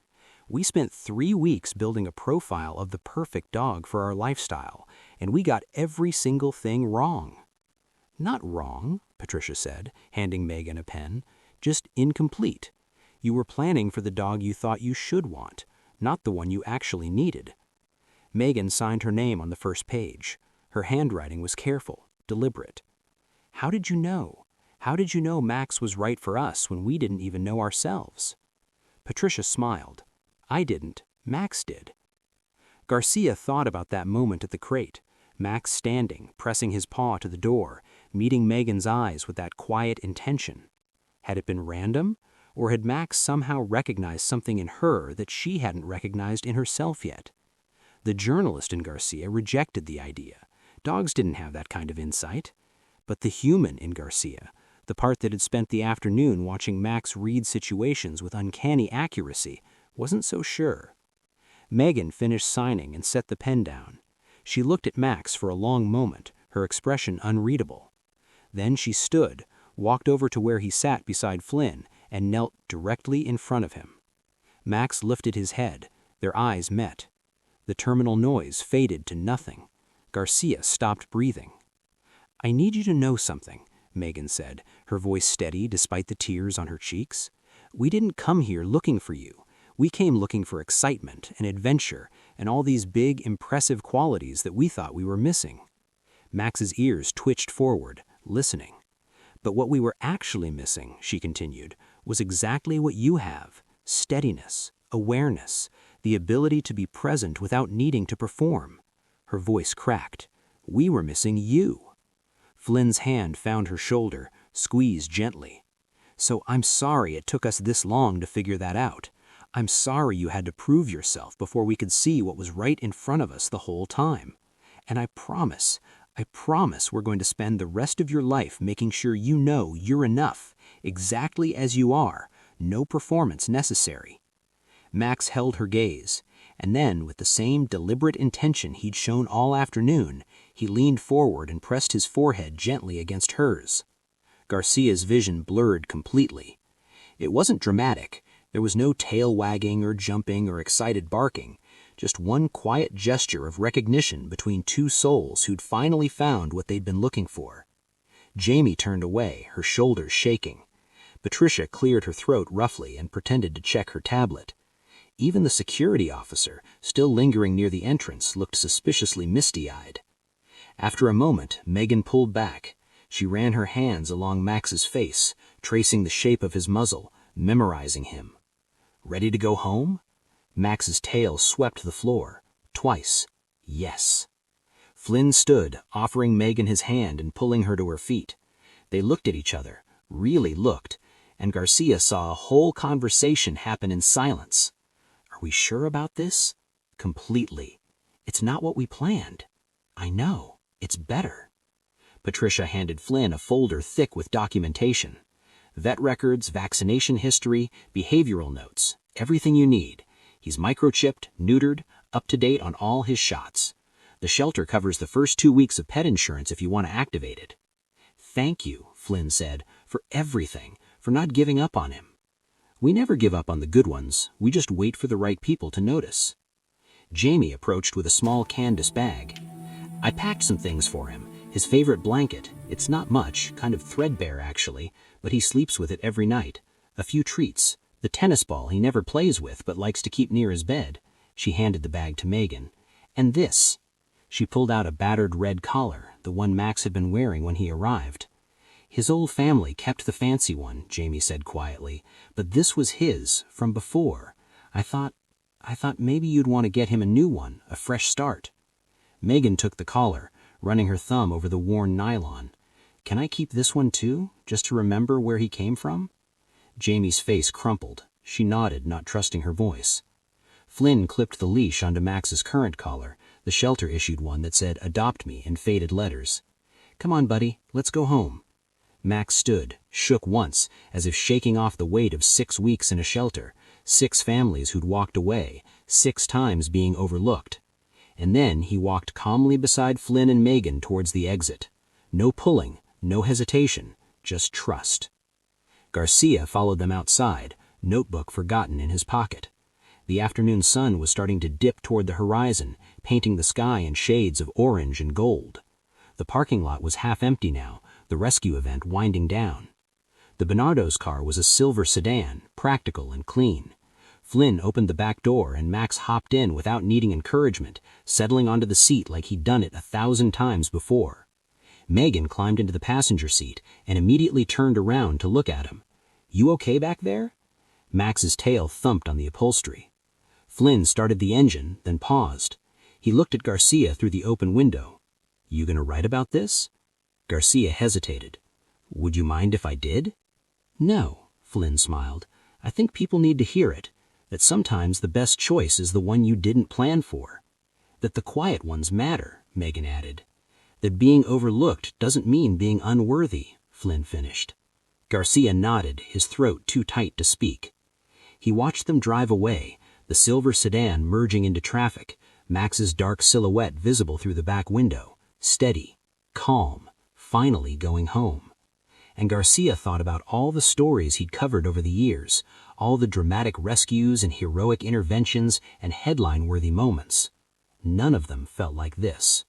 Speaker 3: We spent 3 weeks building a profile of the perfect dog for our lifestyle, and we got every single thing wrong. Not wrong, Patricia said, handing Megan a pen. Just incomplete. You were planning for the dog you thought you should want, not the one you actually needed. Megan signed her name on the first page. Her handwriting was careful, deliberate. How did you know? How did you know Max was right for us when we didn't even know ourselves? Patricia smiled. I didn't. Max did. Garcia thought about that moment at the crate, Max standing, pressing his paw to the door, meeting Megan's eyes with that quiet intention. Had it been random, or had Max somehow recognized something in her that she hadn't recognized in herself yet? The journalist in Garcia rejected the idea. Dogs didn't have that kind of insight. But the human in Garcia, the part that had spent the afternoon watching Max read situations with uncanny accuracy, wasn't so sure. Megan finished signing and set the pen down. She looked at Max for a long moment, her expression unreadable. Then she stood, walked over to where he sat beside Flynn, and knelt directly in front of him. Max lifted his head. Their eyes met. The terminal noise faded to nothing. Garcia stopped breathing. I need you to know something, Megan said, her voice steady despite the tears on her cheeks. We didn't come here looking for you. We came looking for excitement and adventure and all these big, impressive qualities that we thought we were missing. Max's ears twitched forward, listening. But what we were actually missing, she continued, was exactly what you have: steadiness, awareness, the ability to be present without needing to perform. Her voice cracked. We were missing you. Flynn's hand found her shoulder, squeezed gently. So I'm sorry it took us this long to figure that out. I'm sorry you had to prove yourself before we could see what was right in front of us the whole time. And I promise we're going to spend the rest of your life making sure you know you're enough, exactly as you are, no performance necessary." Max held her gaze, and then, with the same deliberate intention he'd shown all afternoon, he leaned forward and pressed his forehead gently against hers. Garcia's vision blurred completely. It wasn't dramatic. There was no tail wagging or jumping or excited barking, just one quiet gesture of recognition between two souls who'd finally found what they'd been looking for. Jamie turned away, her shoulders shaking. Patricia cleared her throat roughly and pretended to check her tablet. Even the security officer, still lingering near the entrance, looked suspiciously misty-eyed. After a moment, Megan pulled back. She ran her hands along Max's face, tracing the shape of his muzzle, memorizing him. "Ready to go home?" Max's tail swept the floor. Twice. Yes. Flynn stood, offering Megan his hand and pulling her to her feet. They looked at each other, really looked, and Garcia saw a whole conversation happen in silence. "Are we sure about this?" "Completely. It's not what we planned." "I know. It's better." Patricia handed Flynn a folder thick with documentation. Vet records, vaccination history, behavioral notes, everything you need. He's microchipped, neutered, up to date on all his shots. The shelter covers the first 2 weeks of pet insurance if you want to activate it. "Thank you," Flynn said, "for everything, for not giving up on him." "We never give up on the good ones. We just wait for the right people to notice." Jamie approached with a small canvas bag. "I packed some things for him. His favorite blanket. It's not much, kind of threadbare actually, but he sleeps with it every night. A few treats. The tennis ball he never plays with but likes to keep near his bed." She handed the bag to Megan. "And this." She pulled out a battered red collar, the one Max had been wearing when he arrived. "His old family kept the fancy one," Jamie said quietly, "but this was his, from before. I thought maybe you'd want to get him a new one, a fresh start." Megan took the collar, running her thumb over the worn nylon. "Can I keep this one too, just to remember where he came from?" Jamie's face crumpled. She nodded, not trusting her voice. Flynn clipped the leash onto Max's current collar, the shelter-issued one that said "Adopt Me" in faded letters. "Come on, buddy, let's go home." Max stood, shook once, as if shaking off the weight of 6 weeks in a shelter, 6 families who'd walked away, 6 times being overlooked. And then he walked calmly beside Flynn and Megan towards the exit. No pulling, no hesitation, just trust. Garcia followed them outside, notebook forgotten in his pocket. The afternoon sun was starting to dip toward the horizon, painting the sky in shades of orange and gold. The parking lot was half empty now, the rescue event winding down. The Bernardo's car was a silver sedan, practical and clean. Flynn opened the back door and Max hopped in without needing encouragement, settling onto the seat like he'd done it 1,000 times before. Megan climbed into the passenger seat and immediately turned around to look at him. "You okay back there?" Max's tail thumped on the upholstery. Flynn started the engine, then paused. He looked at Garcia through the open window. "You gonna write about this?" Garcia hesitated. "Would you mind if I did?" "No," Flynn smiled. "I think people need to hear it, that sometimes the best choice is the one you didn't plan for. That the quiet ones matter," Megan added. "That being overlooked doesn't mean being unworthy," Flynn finished. Garcia nodded, his throat too tight to speak. He watched them drive away, the silver sedan merging into traffic, Max's dark silhouette visible through the back window, steady, calm, finally going home. And Garcia thought about all the stories he'd covered over the years, all the dramatic rescues and heroic interventions and headline-worthy moments. None of them felt like this.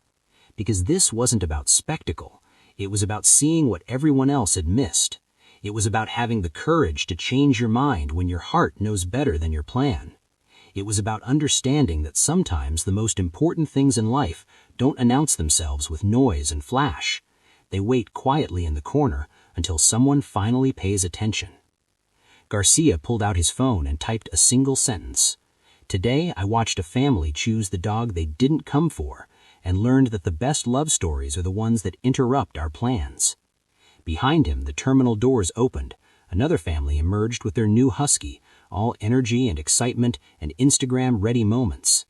Speaker 3: Because this wasn't about spectacle. It was about seeing what everyone else had missed. It was about having the courage to change your mind when your heart knows better than your plan. It was about understanding that sometimes the most important things in life don't announce themselves with noise and flash. They wait quietly in the corner until someone finally pays attention. Garcia pulled out his phone and typed a single sentence. "Today I watched a family choose the dog they didn't come for and learned that the best love stories are the ones that interrupt our plans." Behind him, the terminal doors opened. Another family emerged with their new Husky, all energy and excitement and Instagram-ready moments.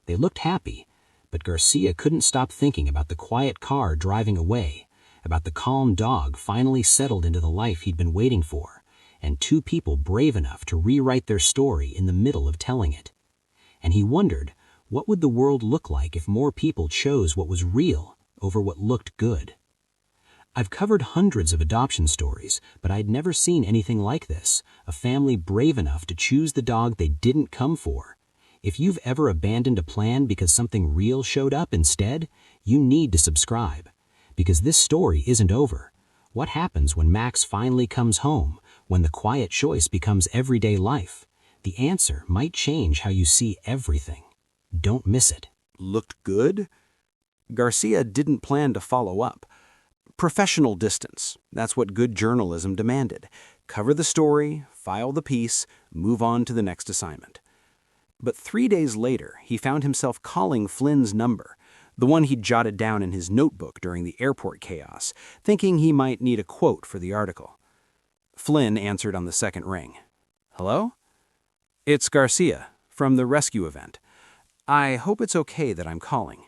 Speaker 3: They looked happy, but Garcia couldn't stop thinking about the quiet car driving away, about the calm dog finally settled into the life he'd been waiting for, and two people brave enough to rewrite their story in the middle of telling it. And he wondered, what would the world look like if more people chose what was real over what looked good? I've covered hundreds of adoption stories, but I'd never seen anything like this, a family brave enough to choose the dog they didn't come for. If you've ever abandoned a plan because something real showed up instead, you need to subscribe. Because this story isn't over. What happens when Max finally comes home, when the quiet choice becomes everyday life? The answer might change how you see everything. Don't miss it. Looked good? Garcia didn't plan to follow up. Professional distance. That's what good journalism demanded. Cover the story, file the piece, move on to the next assignment. But 3 days later, he found himself calling Flynn's number, the one he'd jotted down in his notebook during the airport chaos, thinking he might need a quote for the article. Flynn answered on the second ring. Hello? It's Garcia, from the rescue event. I hope it's okay that I'm calling.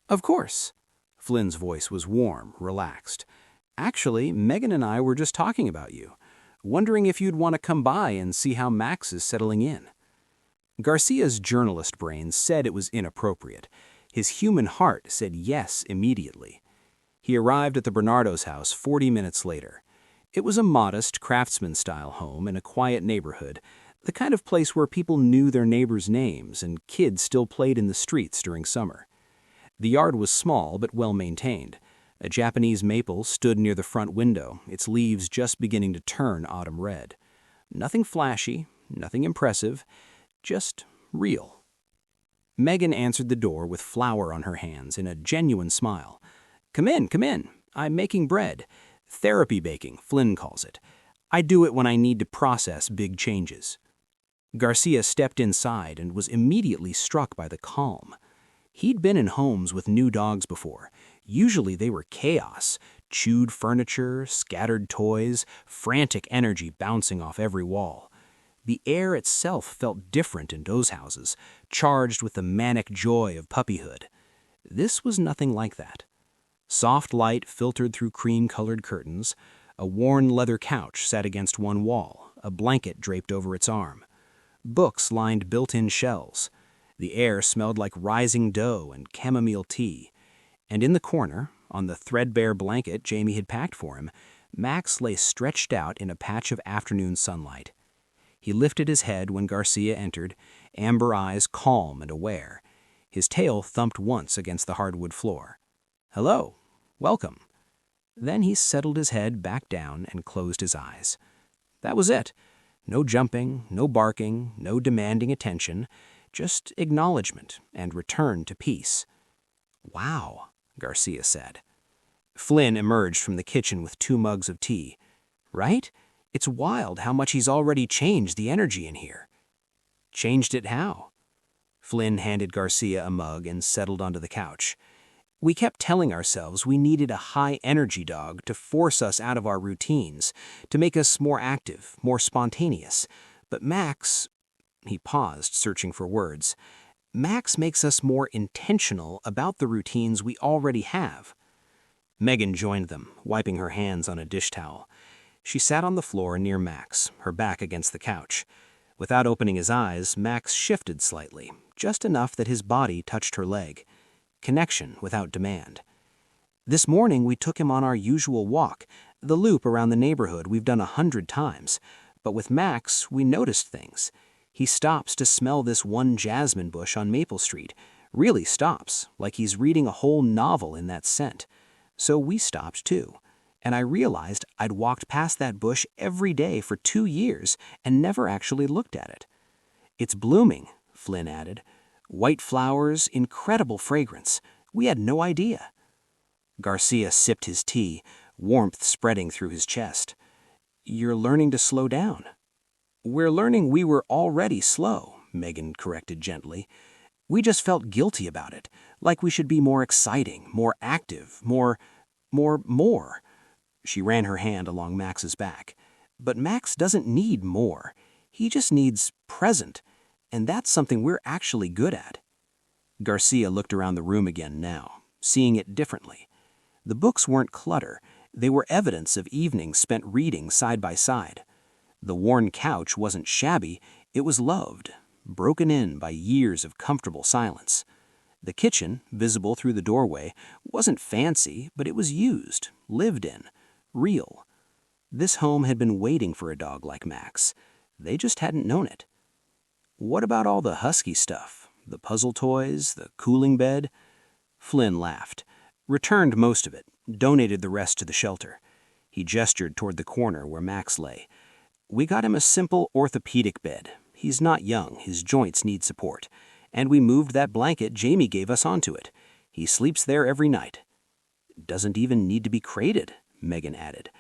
Speaker 3: Of course. Flynn's voice was warm, relaxed. Actually, Megan and I were just talking about you, wondering if you'd want to come by and see how Max is settling in. Garcia's journalist brain said it was inappropriate. His human heart said yes immediately. He arrived at the Bernardo's house 40 minutes later. It was a modest, craftsman-style home in a quiet neighborhood, the kind of place where people knew their neighbors' names and kids still played in the streets during summer. The yard was small but well-maintained. A Japanese maple stood near the front window, its leaves just beginning to turn autumn red. Nothing flashy, nothing impressive, just real. Megan answered the door with flour on her hands in a genuine smile. Come in. I'm making bread. Therapy baking, Flynn calls it. I do it when I need to process big changes. Garcia stepped inside and was immediately struck by the calm. He'd been in homes with new dogs before. Usually they were chaos, chewed furniture, scattered toys, frantic energy bouncing off every wall. The air itself felt different in those houses, charged with the manic joy of puppyhood. This was nothing like that. Soft light filtered through cream-colored curtains. A worn leather couch sat against one wall, a blanket draped over its arm. Books lined built-in shelves. The air smelled like rising dough and chamomile tea. And in the corner, on the threadbare blanket Jamie had packed for him, Max lay stretched out in a patch of afternoon sunlight. He lifted his head when Garcia entered, amber eyes calm and aware. His tail thumped once against the hardwood floor. Hello. Welcome. Then he settled his head back down and closed his eyes. That was it. No jumping, no barking, no demanding attention, just acknowledgement and return to peace. Wow, Garcia said. Flynn emerged from the kitchen with 2 mugs of tea. Right? It's wild how much he's already changed the energy in here. Changed it how? Flynn handed Garcia a mug and settled onto the couch. We kept telling ourselves we needed a high-energy dog to force us out of our routines, to make us more active, more spontaneous. But Max... He paused, searching for words. Max makes us more intentional about the routines we already have. Megan joined them, wiping her hands on a dish towel. She sat on the floor near Max, her back against the couch. Without opening his eyes, Max shifted slightly, just enough that his body touched her leg. Connection without demand. This morning we took him on our usual walk, the loop around the neighborhood we've done 100 times. But with Max, we noticed things. He stops to smell this one jasmine bush on Maple Street. Really stops, like he's reading a whole novel in that scent. So we stopped too. And I realized I'd walked past that bush every day for 2 years and never actually looked at it. It's blooming, Flynn added. White flowers, incredible fragrance. We had no idea. Garcia sipped his tea, warmth spreading through his chest. You're learning to slow down. We're learning we were already slow, Megan corrected gently. We just felt guilty about it, like we should be more exciting, more active, more. She ran her hand along Max's back. But Max doesn't need more. He just needs present, and that's something we're actually good at. Garcia looked around the room again now, seeing it differently. The books weren't clutter. They were evidence of evenings spent reading side by side. The worn couch wasn't shabby, it was loved, broken in by years of comfortable silence. The kitchen, visible through the doorway, wasn't fancy, but it was used, lived in, real. This home had been waiting for a dog like Max. They just hadn't known it. What about all the Husky stuff? The puzzle toys, the cooling bed? Flynn laughed, returned most of it, donated the rest to the shelter. He gestured toward the corner where Max lay. We got him a simple orthopedic bed. He's not young, his joints need support. And we moved that blanket Jamie gave us onto it. He sleeps there every night. Doesn't even need to be crated, Megan added.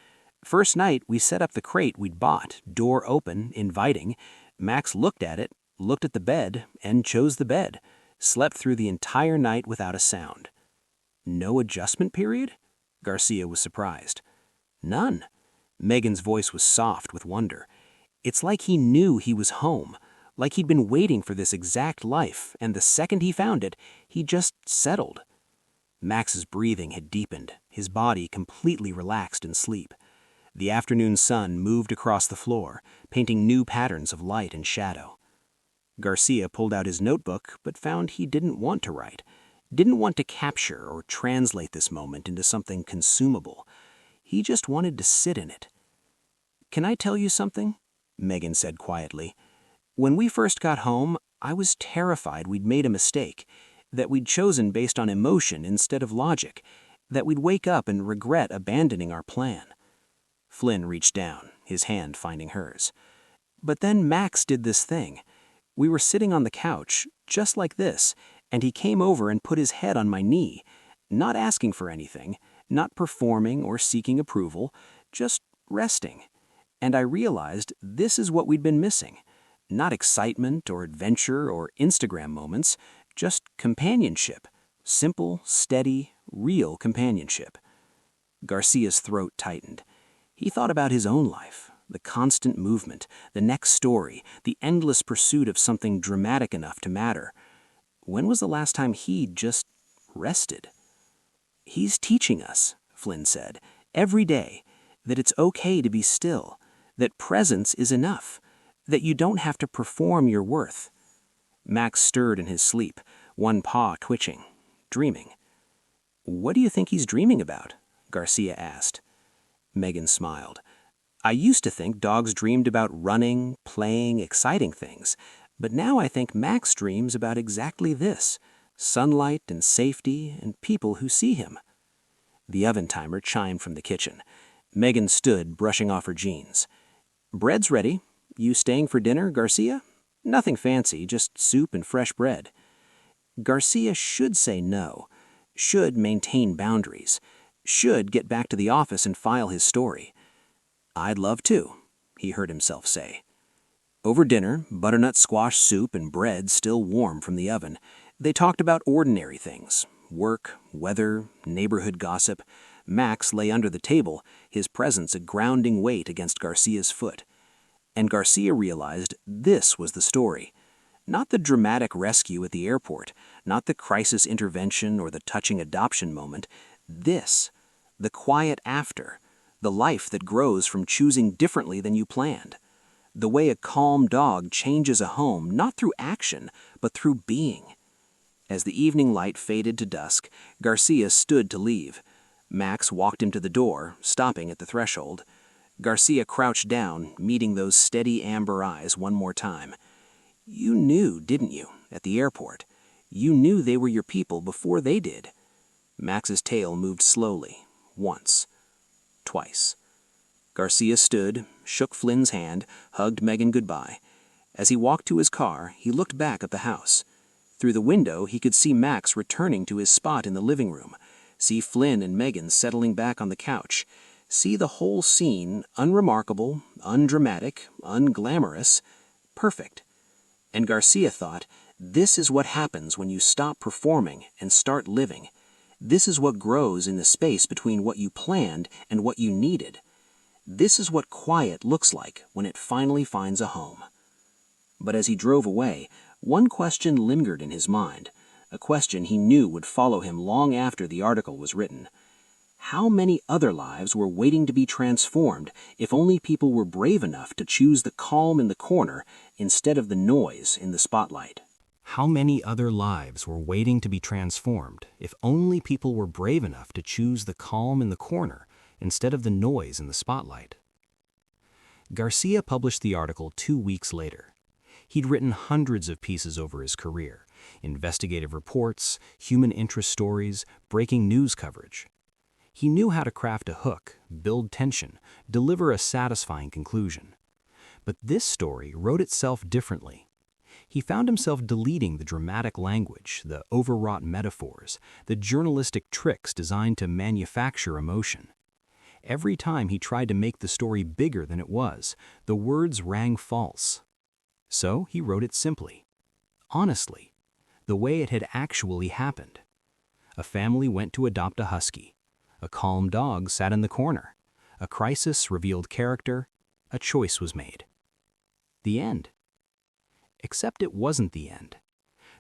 Speaker 3: First night, we set up the crate we'd bought, door open, inviting. Max looked at it, looked at the bed, and chose the bed. Slept through the entire night without a sound. No adjustment period? Garcia was surprised. None. Megan's voice was soft with wonder. It's like he knew he was home, like he'd been waiting for this exact life, and the second he found it, he just settled. Max's breathing had deepened, his body completely relaxed in sleep. The afternoon sun moved across the floor, painting new patterns of light and shadow. Garcia pulled out his notebook, but found he didn't want to write, didn't want to capture or translate this moment into something consumable. He just wanted to sit in it. Can I tell you something? Megan said quietly. When we first got home, I was terrified we'd made a mistake, that we'd chosen based on emotion instead of logic, that we'd wake up and regret abandoning our plan. Flynn reached down, his hand finding hers. But then Max did this thing. We were sitting on the couch, just like this, and he came over and put his head on my knee, not asking for anything, not performing or seeking approval, just resting. And I realized this is what we'd been missing. Not excitement or adventure or Instagram moments, just companionship. Simple, steady, real companionship. Garcia's throat tightened. He thought about his own life, the constant movement, the next story, the endless pursuit of something dramatic enough to matter. When was the last time he'd just rested? He's teaching us, Flynn said, every day, that it's okay to be still, that presence is enough, that you don't have to perform your worth. Max stirred in his sleep, one paw twitching, dreaming. What do you think he's dreaming about? Garcia asked. Megan smiled. I used to think dogs dreamed about running, playing, exciting things, but now I think Max dreams about exactly this, sunlight and safety and people who see him. The oven timer chimed from the kitchen. Megan stood, brushing off her jeans. Bread's ready. You staying for dinner, Garcia? Nothing fancy, just soup and fresh bread. Garcia should say no, should maintain boundaries, should get back to the office and file his story. I'd love to, he heard himself say. Over dinner, butternut squash soup and bread still warm from the oven, they talked about ordinary things, work, weather, neighborhood gossip. Max lay under the table, his presence a grounding weight against Garcia's foot. And Garcia realized this was the story. Not the dramatic rescue at the airport, not the crisis intervention or the touching adoption moment. This, the quiet after, the life that grows from choosing differently than you planned. The way a calm dog changes a home not through action, but through being. As the evening light faded to dusk, Garcia stood to leave. Max walked him to the door, stopping at the threshold. Garcia crouched down, meeting those steady amber eyes one more time. You knew, didn't you, at the airport? You knew they were your people before they did. Max's tail moved slowly, once, twice. Garcia stood, shook Flynn's hand, hugged Megan goodbye. As he walked to his car, he looked back at the house. Through the window, he could see Max returning to his spot in the living room, see Flynn and Megan settling back on the couch, see the whole scene unremarkable, undramatic, unglamorous, perfect. And Garcia thought, this is what happens when you stop performing and start living. This is what grows in the space between what you planned and what you needed. This is what quiet looks like when it finally finds a home. But as he drove away, one question lingered in his mind, a question he knew would follow him long after the article was written. How many other lives were waiting to be transformed if only people were brave enough to choose the calm in the corner instead of the noise in the spotlight? How many other lives were waiting to be transformed if only people were brave enough to choose the calm in the corner instead of the noise in the spotlight? Garcia published the article 2 weeks later. He'd written hundreds of pieces over his career, investigative reports, human interest stories, breaking news coverage. He knew how to craft a hook, build tension, deliver a satisfying conclusion. But this story wrote itself differently. He found himself deleting the dramatic language, the overwrought metaphors, the journalistic tricks designed to manufacture emotion. Every time he tried to make the story bigger than it was, the words rang false. So he wrote it simply, honestly, the way it had actually happened. A family went to adopt a husky. A calm dog sat in the corner. A crisis revealed character. A choice was made. The end. Except it wasn't the end.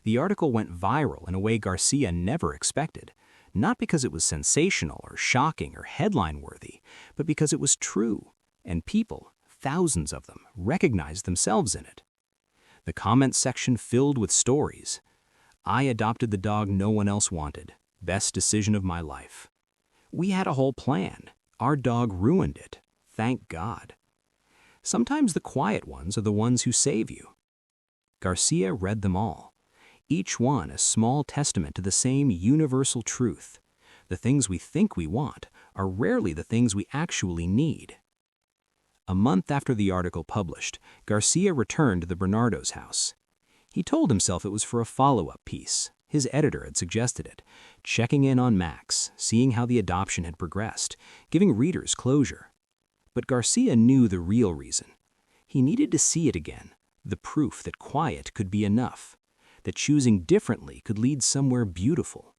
Speaker 3: The article went viral in a way Garcia never expected, not because it was sensational or shocking or headline-worthy, but because it was true, and people, thousands of them, recognized themselves in it. The comments section filled with stories. I adopted the dog no one else wanted. Best decision of my life. We had a whole plan. Our dog ruined it. Thank God. Sometimes the quiet ones are the ones who save you. Garcia read them all, each one a small testament to the same universal truth. The things we think we want are rarely the things we actually need. A month after the article published, Garcia returned to the Bernardo's house. He told himself it was for a follow-up piece. His editor had suggested it, checking in on Max, seeing how the adoption had progressed, giving readers closure. But Garcia knew the real reason. He needed to see it again, the proof that quiet could be enough, that choosing differently could lead somewhere beautiful.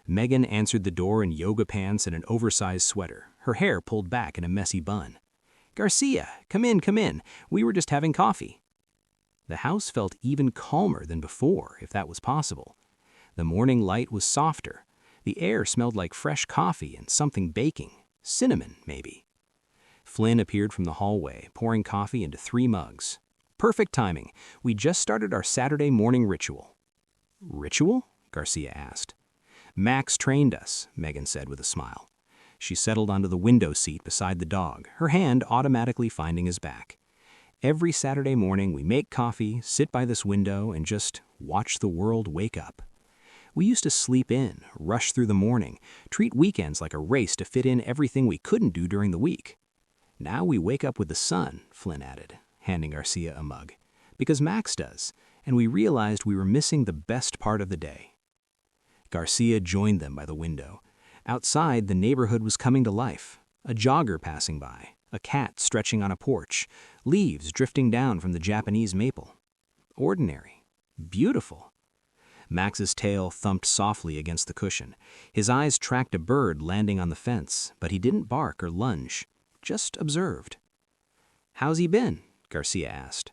Speaker 3: Megan answered the door in yoga pants and an oversized sweater, her hair pulled back in a messy bun. Garcia, come in, come in. We were just having coffee. The house felt even calmer than before, if that was possible. The morning light was softer. The air smelled like fresh coffee and something baking, cinnamon, maybe. Flynn appeared from the hallway, pouring coffee into 3 mugs. Perfect timing. We just started our Saturday morning ritual. Ritual? Garcia asked. Max trained us, Megan said with a smile. She settled onto the window seat beside the dog, her hand automatically finding his back. Every Saturday morning we make coffee, sit by this window, and just watch the world wake up. We used to sleep in, rush through the morning, treat weekends like a race to fit in everything we couldn't do during the week. Now we wake up with the sun, Flynn added, handing Garcia a mug, because Max does, and we realized we were missing the best part of the day. Garcia joined them by the window. Outside, the neighborhood was coming to life. A jogger passing by, a cat stretching on a porch, leaves drifting down from the Japanese maple. Ordinary. Beautiful. Max's tail thumped softly against the cushion. His eyes tracked a bird landing on the fence, but he didn't bark or lunge, just observed. How's he been? Garcia asked.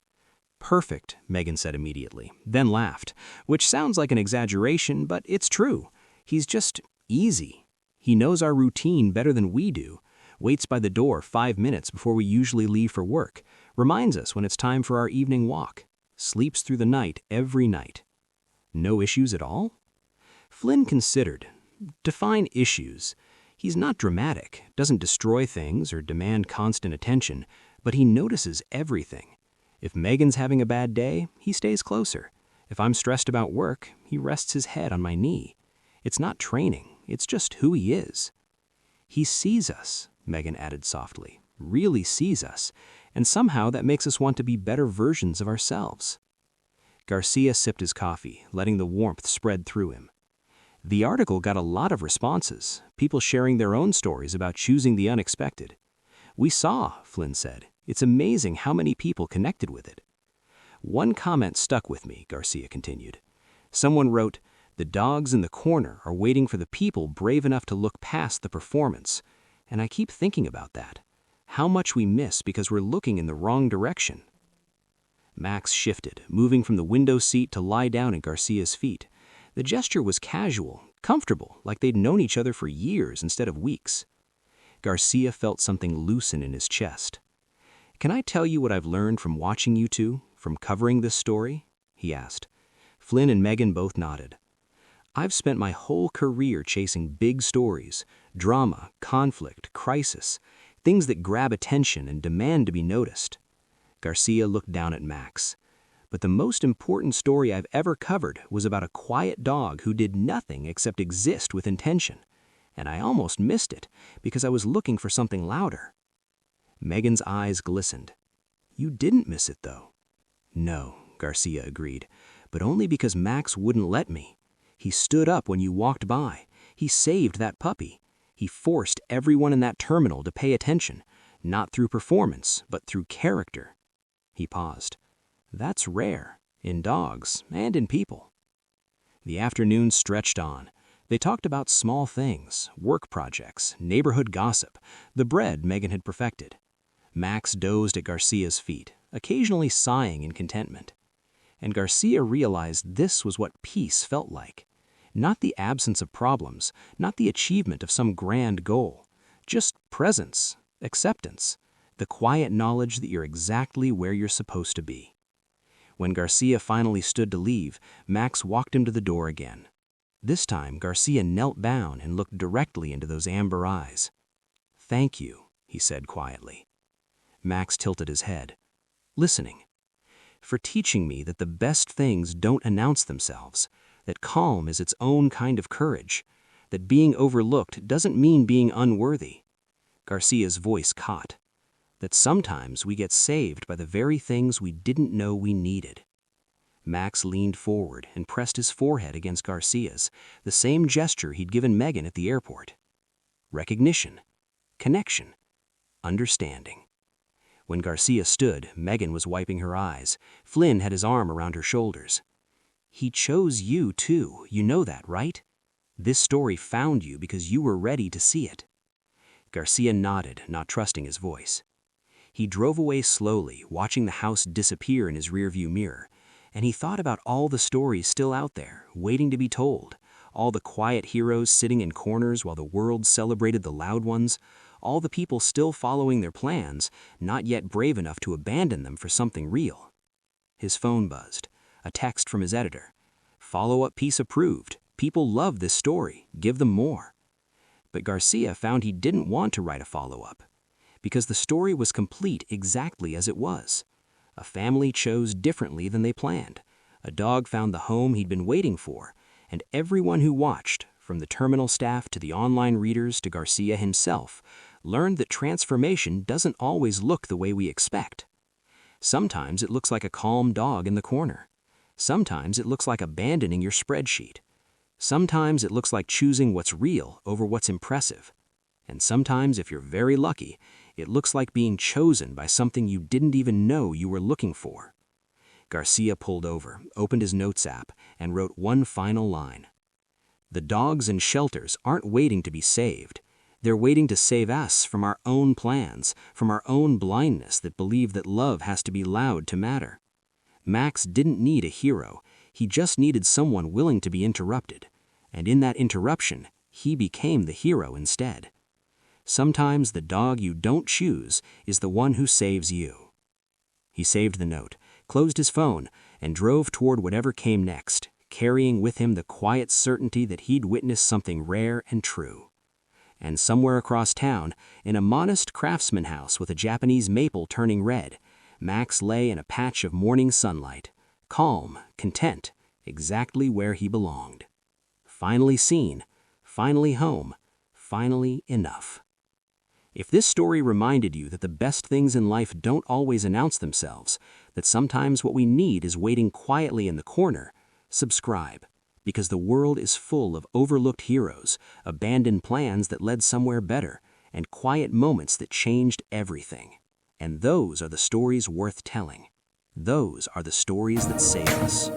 Speaker 3: Perfect, Megan said immediately, then laughed, which sounds like an exaggeration, but it's true. He's just easy. He knows our routine better than we do, waits by the door 5 minutes before we usually leave for work, reminds us when it's time for our evening walk, sleeps through the night every night. No issues at all? Flynn considered. Define issues. He's not dramatic, doesn't destroy things or demand constant attention, but he notices everything. If Megan's having a bad day, he stays closer. If I'm stressed about work, he rests his head on my knee. It's not training, it's just who he is. He sees us, Megan added softly, really sees us, and somehow that makes us want to be better versions of ourselves. Garcia sipped his coffee, letting the warmth spread through him. The article got a lot of responses, people sharing their own stories about choosing the unexpected. We saw, Flynn said. It's amazing how many people connected with it. One comment stuck with me, Garcia continued. Someone wrote, "The dogs in the corner are waiting for the people brave enough to look past the performance." And I keep thinking about that. How much we miss because we're looking in the wrong direction. Max shifted, moving from the window seat to lie down at Garcia's feet. The gesture was casual, comfortable, like they'd known each other for years instead of weeks. Garcia felt something loosen in his chest. "Can I tell you what I've learned from watching you two, from covering this story?" he asked. Flynn and Megan both nodded. "I've spent my whole career chasing big stories, drama, conflict, crisis, things that grab attention and demand to be noticed." Garcia looked down at Max. "But the most important story I've ever covered was about a quiet dog who did nothing except exist with intention. And I almost missed it because I was looking for something louder." Megan's eyes glistened. "You didn't miss it, though." "No," Garcia agreed, "but only because Max wouldn't let me. He stood up when you walked by. He saved that puppy. He forced everyone in that terminal to pay attention, not through performance, but through character." He paused. "That's rare, in dogs and in people." The afternoon stretched on. They talked about small things, work projects, neighborhood gossip, the bread Megan had perfected. Max dozed at Garcia's feet, occasionally sighing in contentment. And Garcia realized this was what peace felt like. Not the absence of problems, not the achievement of some grand goal. Just presence, acceptance, the quiet knowledge that you're exactly where you're supposed to be. When Garcia finally stood to leave, Max walked him to the door again. This time, Garcia knelt down and looked directly into those amber eyes. "Thank you," he said quietly. Max tilted his head, listening. "For teaching me that the best things don't announce themselves, that calm is its own kind of courage, that being overlooked doesn't mean being unworthy." Garcia's voice caught. "That sometimes we get saved by the very things we didn't know we needed." Max leaned forward and pressed his forehead against Garcia's, the same gesture he'd given Megan at the airport. Recognition, connection, understanding. When Garcia stood, Megan was wiping her eyes. Flynn had his arm around her shoulders. "He chose you, too. You know that, right? This story found you because you were ready to see it." Garcia nodded, not trusting his voice. He drove away slowly, watching the house disappear in his rearview mirror, and he thought about all the stories still out there, waiting to be told, all the quiet heroes sitting in corners while the world celebrated the loud ones, all the people still following their plans, not yet brave enough to abandon them for something real. His phone buzzed. A text from his editor. "Follow-up piece approved. People love this story. Give them more." But Garcia found he didn't want to write a follow-up, because the story was complete exactly as it was. A family chose differently than they planned. A dog found the home he'd been waiting for, and everyone who watched, from the terminal staff to the online readers to Garcia himself, learned that transformation doesn't always look the way we expect. Sometimes it looks like a calm dog in the corner. Sometimes it looks like abandoning your spreadsheet. Sometimes it looks like choosing what's real over what's impressive. And sometimes, if you're very lucky, it looks like being chosen by something you didn't even know you were looking for. Garcia pulled over, opened his notes app, and wrote one final line. "The dogs in shelters aren't waiting to be saved. They're waiting to save us from our own plans, from our own blindness that believe that love has to be loud to matter." Max didn't need a hero. He just needed someone willing to be interrupted. And in that interruption, he became the hero instead. Sometimes the dog you don't choose is the one who saves you. He saved the note, closed his phone, and drove toward whatever came next, carrying with him the quiet certainty that he'd witnessed something rare and true. And somewhere across town, in a modest craftsman house with a Japanese maple turning red, Max lay in a patch of morning sunlight, calm, content, exactly where he belonged. Finally seen, finally home, finally enough. If this story reminded you that the best things in life don't always announce themselves, that sometimes what we need is waiting quietly in the corner, subscribe, because the world is full of overlooked heroes, abandoned plans that led somewhere better, and quiet moments that changed everything. And those are the stories worth telling. Those are the stories that save us.